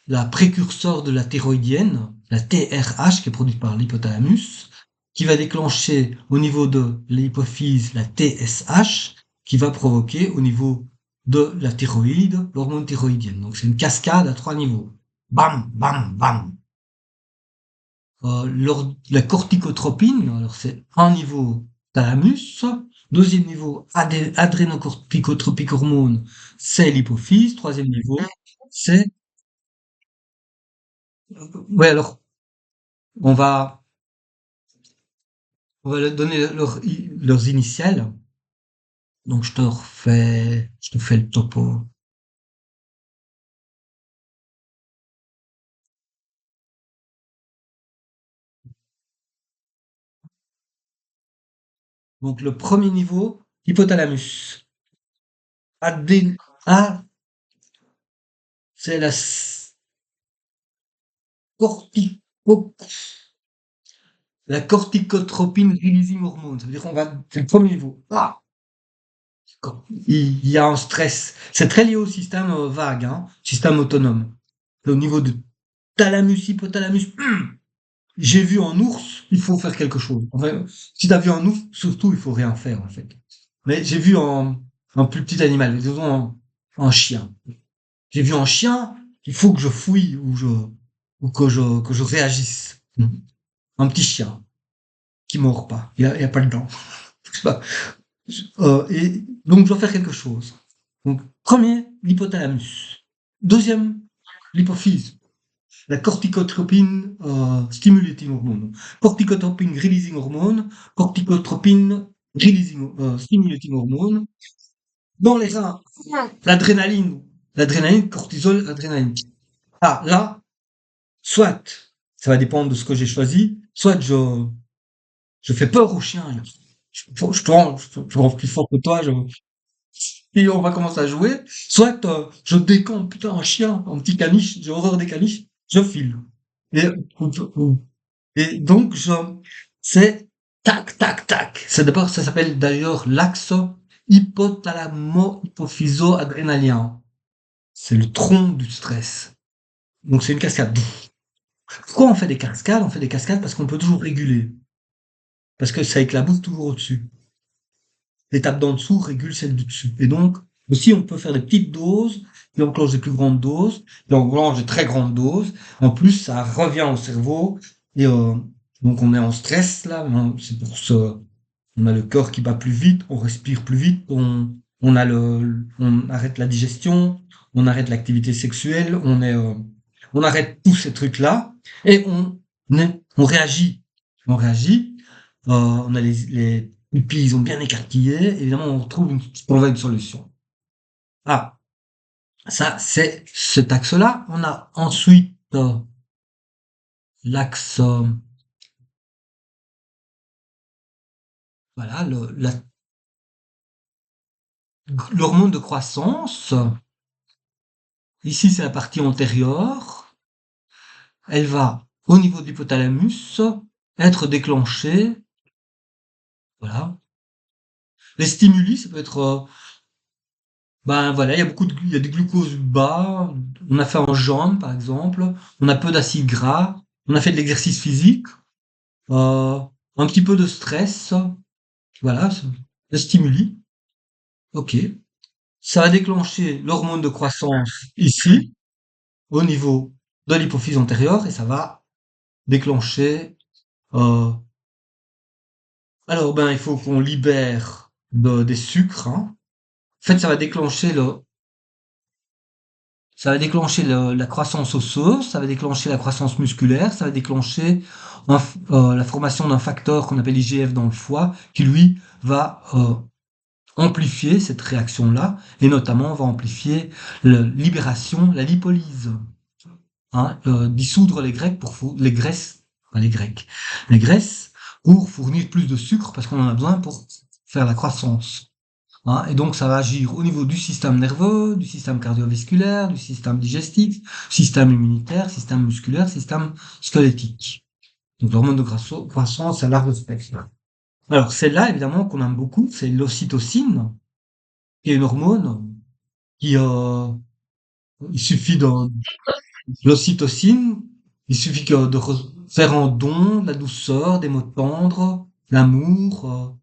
la précurseur de la thyroïdienne, la TRH, qui est produite par l'hypothalamus, qui va déclencher au niveau de l'hypophyse la TSH, qui va provoquer au niveau de la thyroïde l'hormone thyroïdienne. Donc c'est une cascade à trois niveaux. Bam, bam, bam. La corticotropine, alors c'est un niveau thalamus, deuxième niveau adrénocorticotropique hormone, c'est l'hypophyse, troisième niveau, c'est ouais alors on va on va leur donner leurs initiales. Donc je te fais le topo. Donc le premier niveau, hypothalamus. Adé, A, c'est cortico, la corticotropine releasing hormone. Ça veut dire c'est le premier niveau. Ah, il y a un stress. C'est très lié au système vague, hein, système autonome. Au niveau de thalamus, hypothalamus, j'ai vu un ours, il faut faire quelque chose. Enfin, si t'as vu un ours, surtout, il faut rien faire, en fait. Mais j'ai vu un plus petit animal, disons un chien. J'ai vu un chien, il faut que je fouille ou que je réagisse. Un petit chien qui mord pas. Il a pas le dent. Et donc, je dois faire quelque chose. Donc, premier, l'hypothalamus. Deuxième, l'hypophyse. La corticotropine stimulating hormone. Corticotropine releasing hormone. Corticotropine stimulating hormone. Dans les reins, l'adrénaline. L'adrénaline, cortisol, adrénaline. Ah, là, soit, ça va dépendre de ce que j'ai choisi, soit je fais peur au chien. Je rends plus fort que toi, et on va commencer à jouer. Soit je décampe, putain, un chien, un petit caniche, j'ai horreur des caniches, je file. Et, et donc, c'est tac, tac, tac. C'est d'abord, ça s'appelle d'ailleurs l'axe hypothalamo-hypophyso-adrénalien. C'est le tronc du stress. Donc c'est une cascade. Pourquoi on fait des cascades? On fait des cascades parce qu'on peut toujours réguler. Parce que ça éclabousse toujours au-dessus. L'étape d'en dessous régule celle du dessus. Et donc, aussi, on peut faire des petites doses, qui enclenchent des plus grandes doses, qui enclenchent des très grandes doses. En plus, ça revient au cerveau. Et donc, on est en stress, là. C'est pour ça, on a le cœur qui bat plus vite, on respire plus vite, on arrête la digestion, on arrête l'activité sexuelle, on arrête tous ces trucs-là. Et on réagit. On réagit. On a les pupilles, ils ont bien écarquillé. Évidemment, on trouve une solution. Ah, ça, c'est cet axe-là. On a ensuite l'axe, voilà, l'hormone de croissance. Ici, c'est la partie antérieure. Elle va, au niveau de l'hypothalamus, être déclenchée. Voilà. Les stimuli, ça peut être Ben voilà, il y a du glucose bas, on a fait en jambes par exemple, on a peu d'acides gras, on a fait de l'exercice physique, un petit peu de stress, voilà, de stimuli, ok. Ça va déclencher l'hormone de croissance ici, au niveau de l'hypophyse antérieure, et ça va déclencher, euh, alors ben il faut qu'on libère des sucres, hein. En fait, ça va déclencher la croissance osseuse, ça va déclencher la croissance musculaire, ça va déclencher la formation d'un facteur qu'on appelle IGF dans le foie, qui lui va amplifier cette réaction-là, et notamment va amplifier la libération, la lipolyse, hein, dissoudre les grecs les graisses, pas les grecs, les graisses pour fournir plus de sucre parce qu'on en a besoin pour faire la croissance. Hein, et donc ça va agir au niveau du système nerveux, du système cardiovasculaire, du système digestif, système immunitaire, système musculaire, système squelettique. Donc l'hormone de croissance à large spectre. Alors celle-là, évidemment, qu'on aime beaucoup, c'est l'ocytocine, qui est une hormone qui, il suffit de l'ocytocine, il suffit que de faire un don, de la douceur, des mots tendres, l'amour,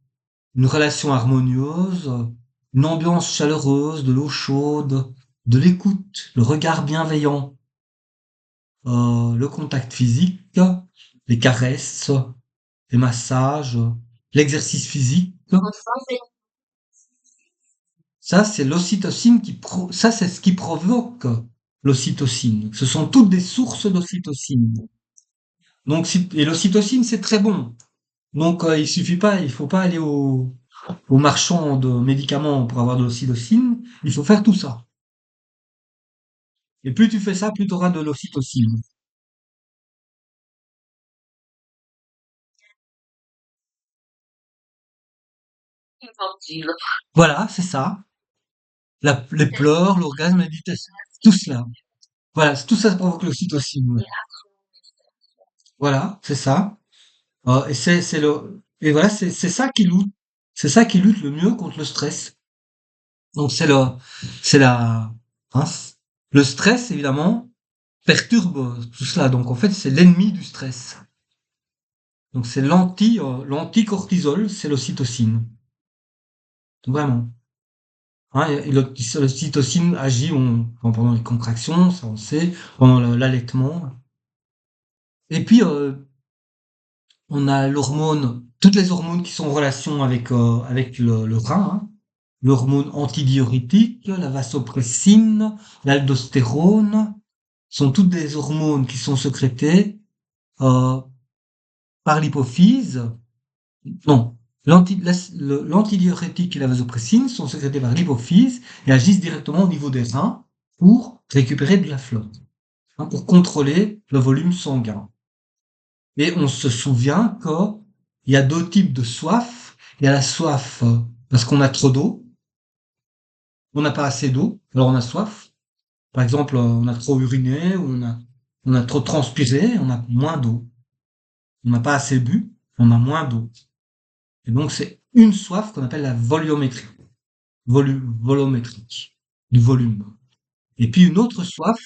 une relation harmonieuse, une ambiance chaleureuse, de l'eau chaude, de l'écoute, le regard bienveillant, le contact physique, les caresses, les massages, l'exercice physique. Ça, c'est l'ocytocine ça, c'est ce qui provoque l'ocytocine. Ce sont toutes des sources d'ocytocine. Donc, et l'ocytocine, c'est très bon. Donc, il faut pas aller au marchand de médicaments pour avoir de l'ocytocine. Il faut faire tout ça. Et plus tu fais ça, plus tu auras de l'ocytocine. Voilà, c'est ça. Les pleurs, l'orgasme, la méditation, tout cela. Voilà, tout ça provoque l'ocytocine. Ouais. Voilà, c'est ça. Et et voilà, c'est ça qui lutte, c'est ça qui lutte le mieux contre le stress. Donc c'est la, hein, le stress évidemment perturbe tout cela. Donc en fait, c'est l'ennemi du stress. Donc c'est l'anti-cortisol, c'est l'ocytocine. Vraiment. Hein, et l'ocytocine agit pendant les contractions, ça on sait, pendant l'allaitement. Et puis on a toutes les hormones qui sont en relation avec le rein, hein. L'hormone antidiurétique, la vasopressine, l'aldostérone, sont toutes des hormones qui sont sécrétées euh, par l'hypophyse. Non, l'antidiurétique et la vasopressine sont sécrétés par l'hypophyse et agissent directement au niveau des reins pour récupérer de la flotte, hein, pour contrôler le volume sanguin. Et on se souvient qu'il y a deux types de soif. Il y a la soif parce qu'on a trop d'eau, on n'a pas assez d'eau, alors on a soif. Par exemple, on a trop uriné ou on a trop transpiré, on a moins d'eau. On n'a pas assez bu, on a moins d'eau. Et donc c'est une soif qu'on appelle la voliométrie, volumétrique, du volume. Et puis une autre soif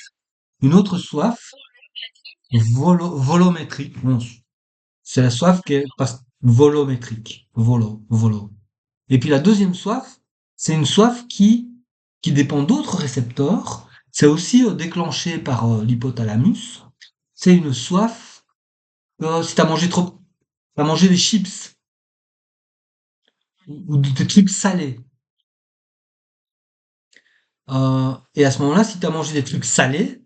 volométrique. Bon, c'est la soif qui est volométrique, volo. Et puis la deuxième soif, c'est une soif qui dépend d'autres récepteurs. C'est aussi déclenché par l'hypothalamus. C'est une soif si t'as mangé trop, t'as mangé des chips ou des trucs salés. Et à ce moment-là, si t'as mangé des trucs salés,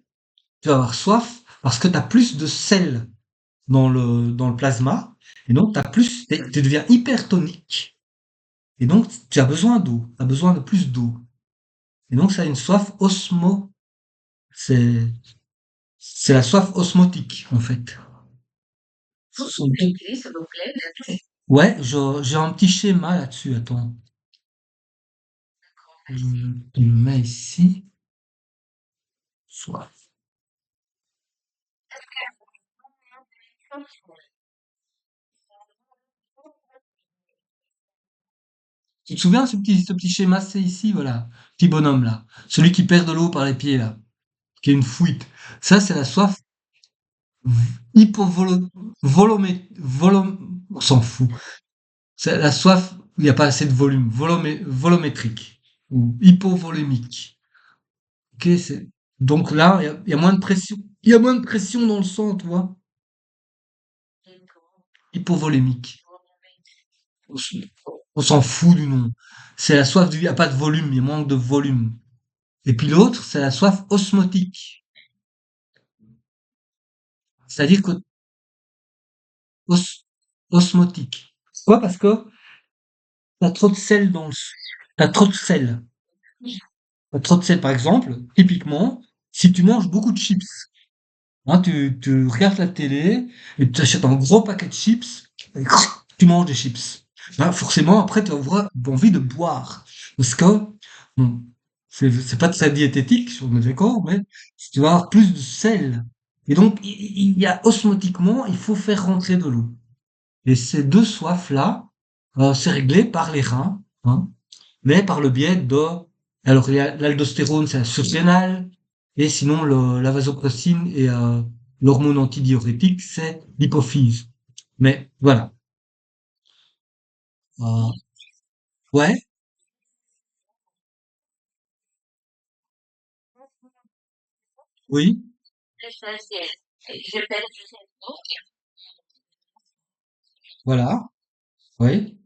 tu vas avoir soif parce que t'as plus de sel dans le plasma. Et donc, tu deviens hypertonique. Et donc, tu as besoin d'eau. Tu as besoin de plus d'eau. Et donc, ça a une soif c'est, c'est la soif osmotique, en fait. Ce sont Ouais, j'ai un petit schéma là-dessus. Attends. Je le mets ici. Soif. Tu te souviens ce petit schéma, c'est ici, voilà. petit bonhomme là, celui qui perd de l'eau par les pieds là, qui est une fuite. Ça, c'est la soif hypovolo, on s'en fout. C'est la soif où il n'y a pas assez de volume, volumétrique ou hypovolémique. Ok, donc là, il y a moins de pression. Il y a moins de pression dans le sang, tu vois. Hypovolémique. On s- on s'en fout du nom. C'est la soif il n'y a pas de volume, il manque de volume. Et puis l'autre, c'est la soif osmotique. C'est-à-dire que os- osmotique. Pourquoi? Parce que t'as trop de sel dans le, t'as trop de sel. T'as trop de sel, par exemple, typiquement, si tu manges beaucoup de chips, hein, tu regardes la télé et tu achètes un gros paquet de chips et tu manges des chips. Ben, forcément, après, tu vas avoir envie de boire. Parce que, bon, c'est pas très diététique, on est d'accord, mais tu vas avoir plus de sel. Et donc, il y a osmotiquement, il faut faire rentrer de l'eau. Et ces deux soifs-là, c'est réglé par les reins, hein, mais par le biais de, alors il y a l'aldostérone, c'est la surrénale, et sinon la vasopressine et l'hormone antidiurétique, c'est l'hypophyse. Mais voilà. Euh, ouais, oui, voilà, oui.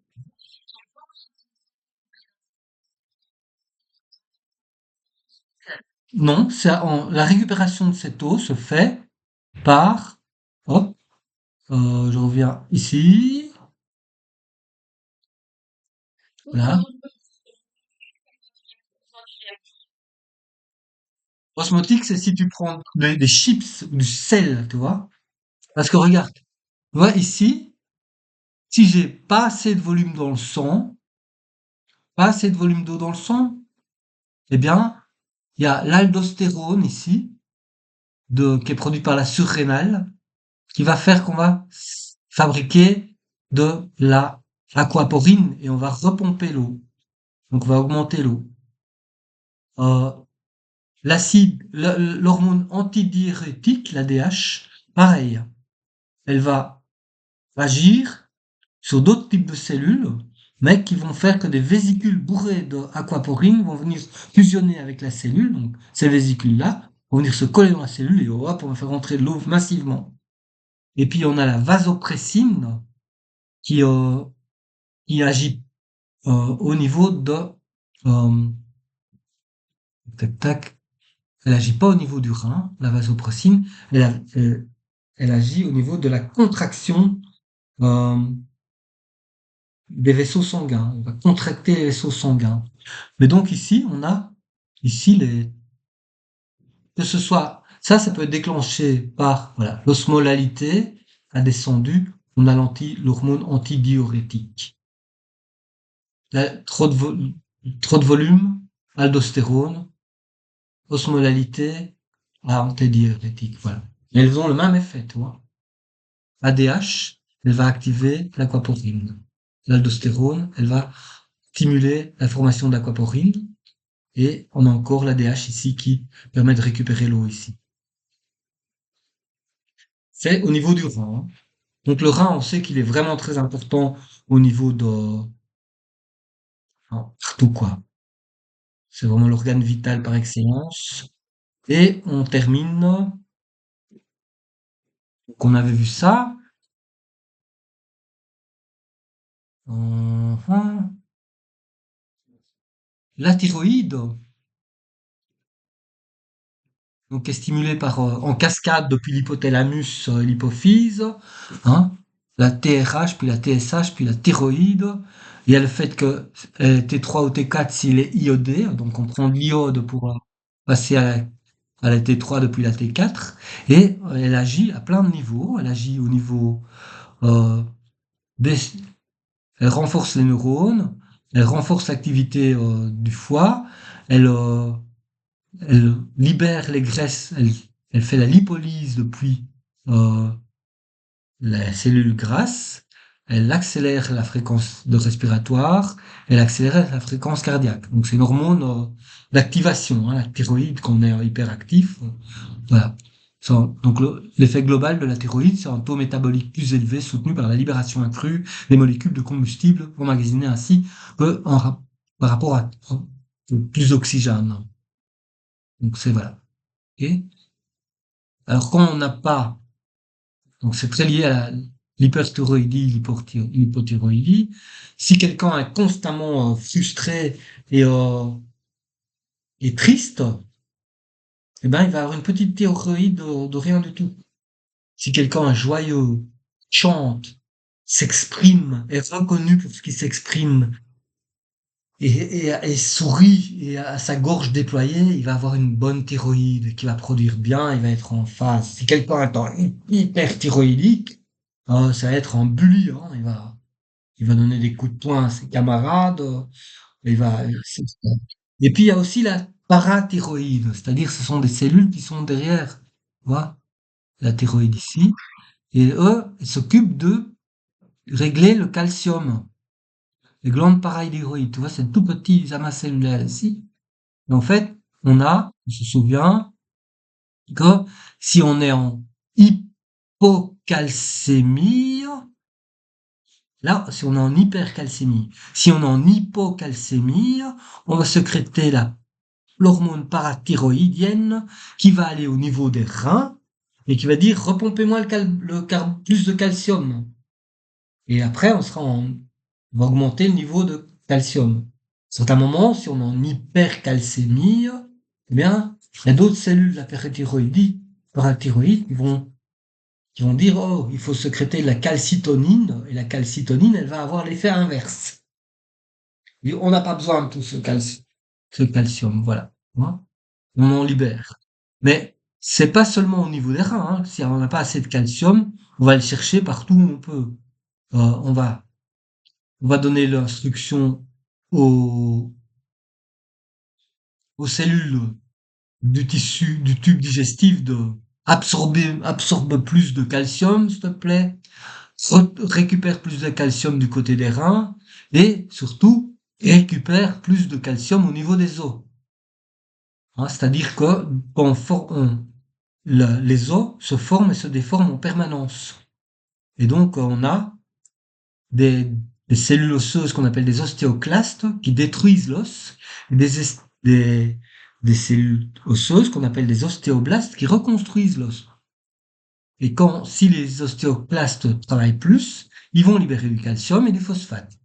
Non, la récupération de cette eau se fait par, hop, je reviens ici, voilà. Osmotique, c'est si tu prends des chips ou du sel, tu vois. Parce que regarde, tu vois ici, si j'ai pas assez de volume dans le sang, pas assez de volume d'eau dans le sang, eh bien, il y a l'aldostérone ici, qui est produit par la surrénale, qui va faire qu'on va fabriquer de la aquaporine et on va repomper l'eau. Donc, on va augmenter l'eau. Euh, l'hormone antidiurétique, l'ADH, pareil. Elle va agir sur d'autres types de cellules, mais qui vont faire que des vésicules bourrées d'aquaporine vont venir fusionner avec la cellule. Donc, ces vésicules-là vont venir se coller dans la cellule et hop, on va faire rentrer de l'eau massivement. Et puis, on a la vasopressine qui, euh, qui agit au niveau de... Euh, tac, tac, elle agit pas au niveau du rein, la vasopressine, elle agit au niveau de la contraction euh, des vaisseaux sanguins. On va contracter les vaisseaux sanguins. Mais donc ici, on a ici que ce soit ça peut être déclenché par voilà l'osmolalité a descendu, on a l'hormone antidiurétique. Là, trop de volume, aldostérone, osmolalité, antidiurétique. Voilà. Et elles ont le même effet, tu vois. ADH, elle va activer l'aquaporine. L'aldostérone, elle va stimuler la formation d'aquaporine. Et on a encore l'ADH ici qui permet de récupérer l'eau ici. C'est au niveau du rein, hein. Donc le rein, on sait qu'il est vraiment très important au niveau de... Enfin, tout quoi. C'est vraiment l'organe vital par excellence. Et on termine, qu'on avait vu ça. Hum, la thyroïde, donc est stimulée par, en cascade depuis l'hypothalamus, l'hypophyse, hein. La TRH, puis la TSH, puis la thyroïde. Il y a le fait que T3 ou T4 s'il est iodé, donc on prend de l'iode pour passer à la T3 depuis la T4, et elle agit à plein de niveaux. Elle agit au niveau euh, des, elle renforce les neurones, elle renforce l'activité du foie, elle, euh, elle libère les graisses, elle fait la lipolyse depuis euh, la cellule grasse, elle accélère la fréquence de respiratoire, elle accélère la fréquence cardiaque. Donc c'est une hormone d'activation, hein, la thyroïde quand on est hyperactif. Voilà. Donc l'effet global de la thyroïde, c'est un taux métabolique plus élevé soutenu par la libération accrue des molécules de combustible emmagasinées ainsi que par rapport à plus d'oxygène. Donc c'est voilà. Ok. Alors quand on n'a pas, donc c'est très lié à l'hyperthyroïdie, l'hypothyroïdie. Si quelqu'un est constamment frustré et triste, eh ben il va avoir une petite thyroïde de rien du tout. Si quelqu'un est joyeux, chante, s'exprime, est reconnu pour ce qu'il s'exprime et sourit et a sa gorge déployée, il va avoir une bonne thyroïde qui va produire bien, il va être en phase. Si quelqu'un est en hyperthyroïdique, ça va être en bully, hein, il va donner des coups de poing à ses camarades, il va, et puis il y a aussi la parathyroïde, c'est-à-dire ce sont des cellules qui sont derrière, tu vois, la thyroïde ici. Et eux, ils s'occupent de régler le calcium. Les glandes parathyroïdes, tu vois, c'est tout petit amas cellulaire ici. Et en fait, on se souvient que si on est en hypocalcémie, là, si on est en hypercalcémie, si on est en hypocalcémie, on va sécréter l'hormone parathyroïdienne qui va aller au niveau des reins et qui va dire repompez-moi plus de calcium. Et après, on va augmenter le niveau de calcium. À certains moments, si on est en hypercalcémie, eh bien, il y a d'autres cellules de la parathyroïde qui vont dire, oh, il faut sécréter de la calcitonine, et la calcitonine, elle va avoir l'effet inverse. Et on n'a pas besoin de tout ce calcium, voilà. Hein. On en libère. Mais c'est pas seulement au niveau des reins, hein. Si on n'a pas assez de calcium, on va le chercher partout où on peut. On va donner l'instruction aux, aux cellules du tissu, du tube digestif de absorbe plus de calcium, s'il te plaît, récupère plus de calcium du côté des reins et surtout récupère plus de calcium au niveau des os. Hein, c'est-à-dire que les os se forment et se déforment en permanence. Et donc on a des, des cellules osseuses qu'on appelle des ostéoclastes qui détruisent l'os, et des, des cellules osseuses qu'on appelle des ostéoblastes qui reconstruisent l'os. Et si les ostéoclastes travaillent plus, ils vont libérer du calcium et du phosphate.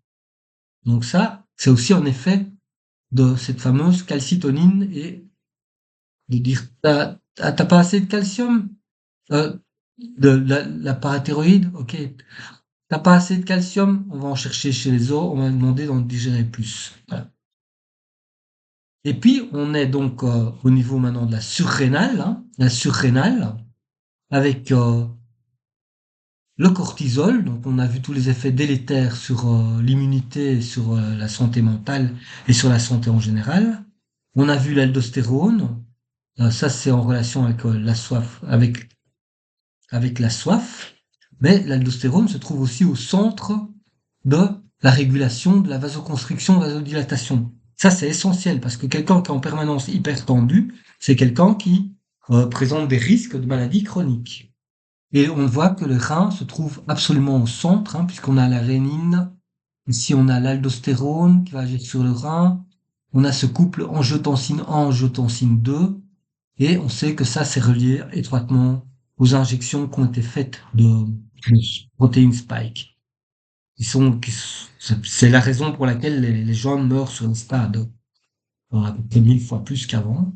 Donc ça, c'est aussi un effet de cette fameuse calcitonine et de dire t'as pas assez de calcium, euh, de la parathyroïde, ok. T'as pas assez de calcium, on va en chercher chez les os, on va demander d'en digérer plus. Voilà. Et puis, on est donc au niveau maintenant de la surrénale, hein, la surrénale, avec le cortisol. Donc, on a vu tous les effets délétères sur l'immunité, sur la santé mentale et sur la santé en général. On a vu l'aldostérone. Ça, c'est en relation avec la soif, avec la soif. Mais l'aldostérone se trouve aussi au centre de la régulation de la vasoconstriction, vasodilatation. Ça, c'est essentiel parce que quelqu'un qui est en permanence hyper tendu, c'est quelqu'un qui présente des risques de maladies chroniques. Et on voit que le rein se trouve absolument au centre, hein, puisqu'on a la rénine, ici on a l'aldostérone qui va agir sur le rein, on a ce couple angiotensine 1, angiotensine 2, et on sait que ça c'est relié étroitement aux injections qui ont été faites de protéines spike. C'est la raison pour laquelle les gens meurent sur le stade, à peu près 1000 fois plus qu'avant,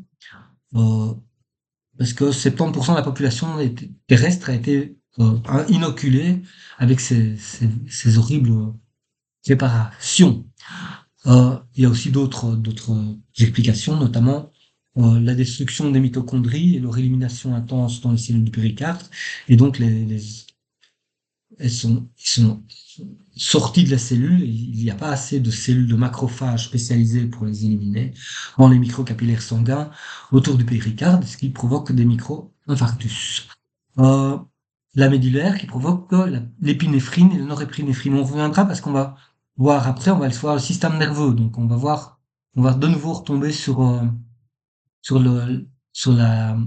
euh, parce que 70% de la population terrestre a été inoculée avec ces horribles préparations. Il y a aussi d'autres explications, notamment la destruction des mitochondries et leur élimination intense dans les cellules du péricarde, et donc ils sont sorties de la cellule, il n'y a pas assez de cellules de macrophages spécialisées pour les éliminer dans les microcapillaires sanguins autour du péricarde, ce qui provoque des micro-infarctus. Euh, la médullaire qui provoque l'épinéphrine et la norépinéphrine. On reviendra parce qu'on va voir après, on va voir le système nerveux. Donc on va de nouveau retomber sur le, sur la,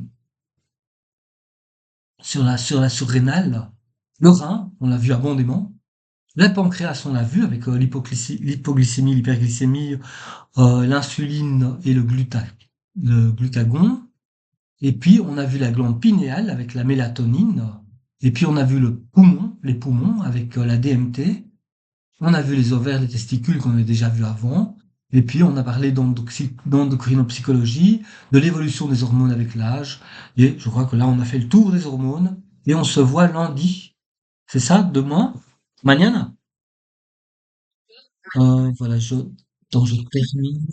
sur la surrénale. Le rein, on l'a vu abondamment. Le pancréas, on l'a vu avec l'hypoglycémie, l'hyperglycémie, l'insuline et le glucagon. Et puis, on a vu la glande pinéale avec la mélatonine. Et puis, on a vu les poumons avec la DMT. On a vu les ovaires, les testicules qu'on a déjà vu avant. Et puis, on a parlé d'endocrinopsychologie, de l'évolution des hormones avec l'âge. Et je crois que là, on a fait le tour des hormones. Et on se voit lundi. C'est ça, demain? Mañana? Voilà, donc je termine.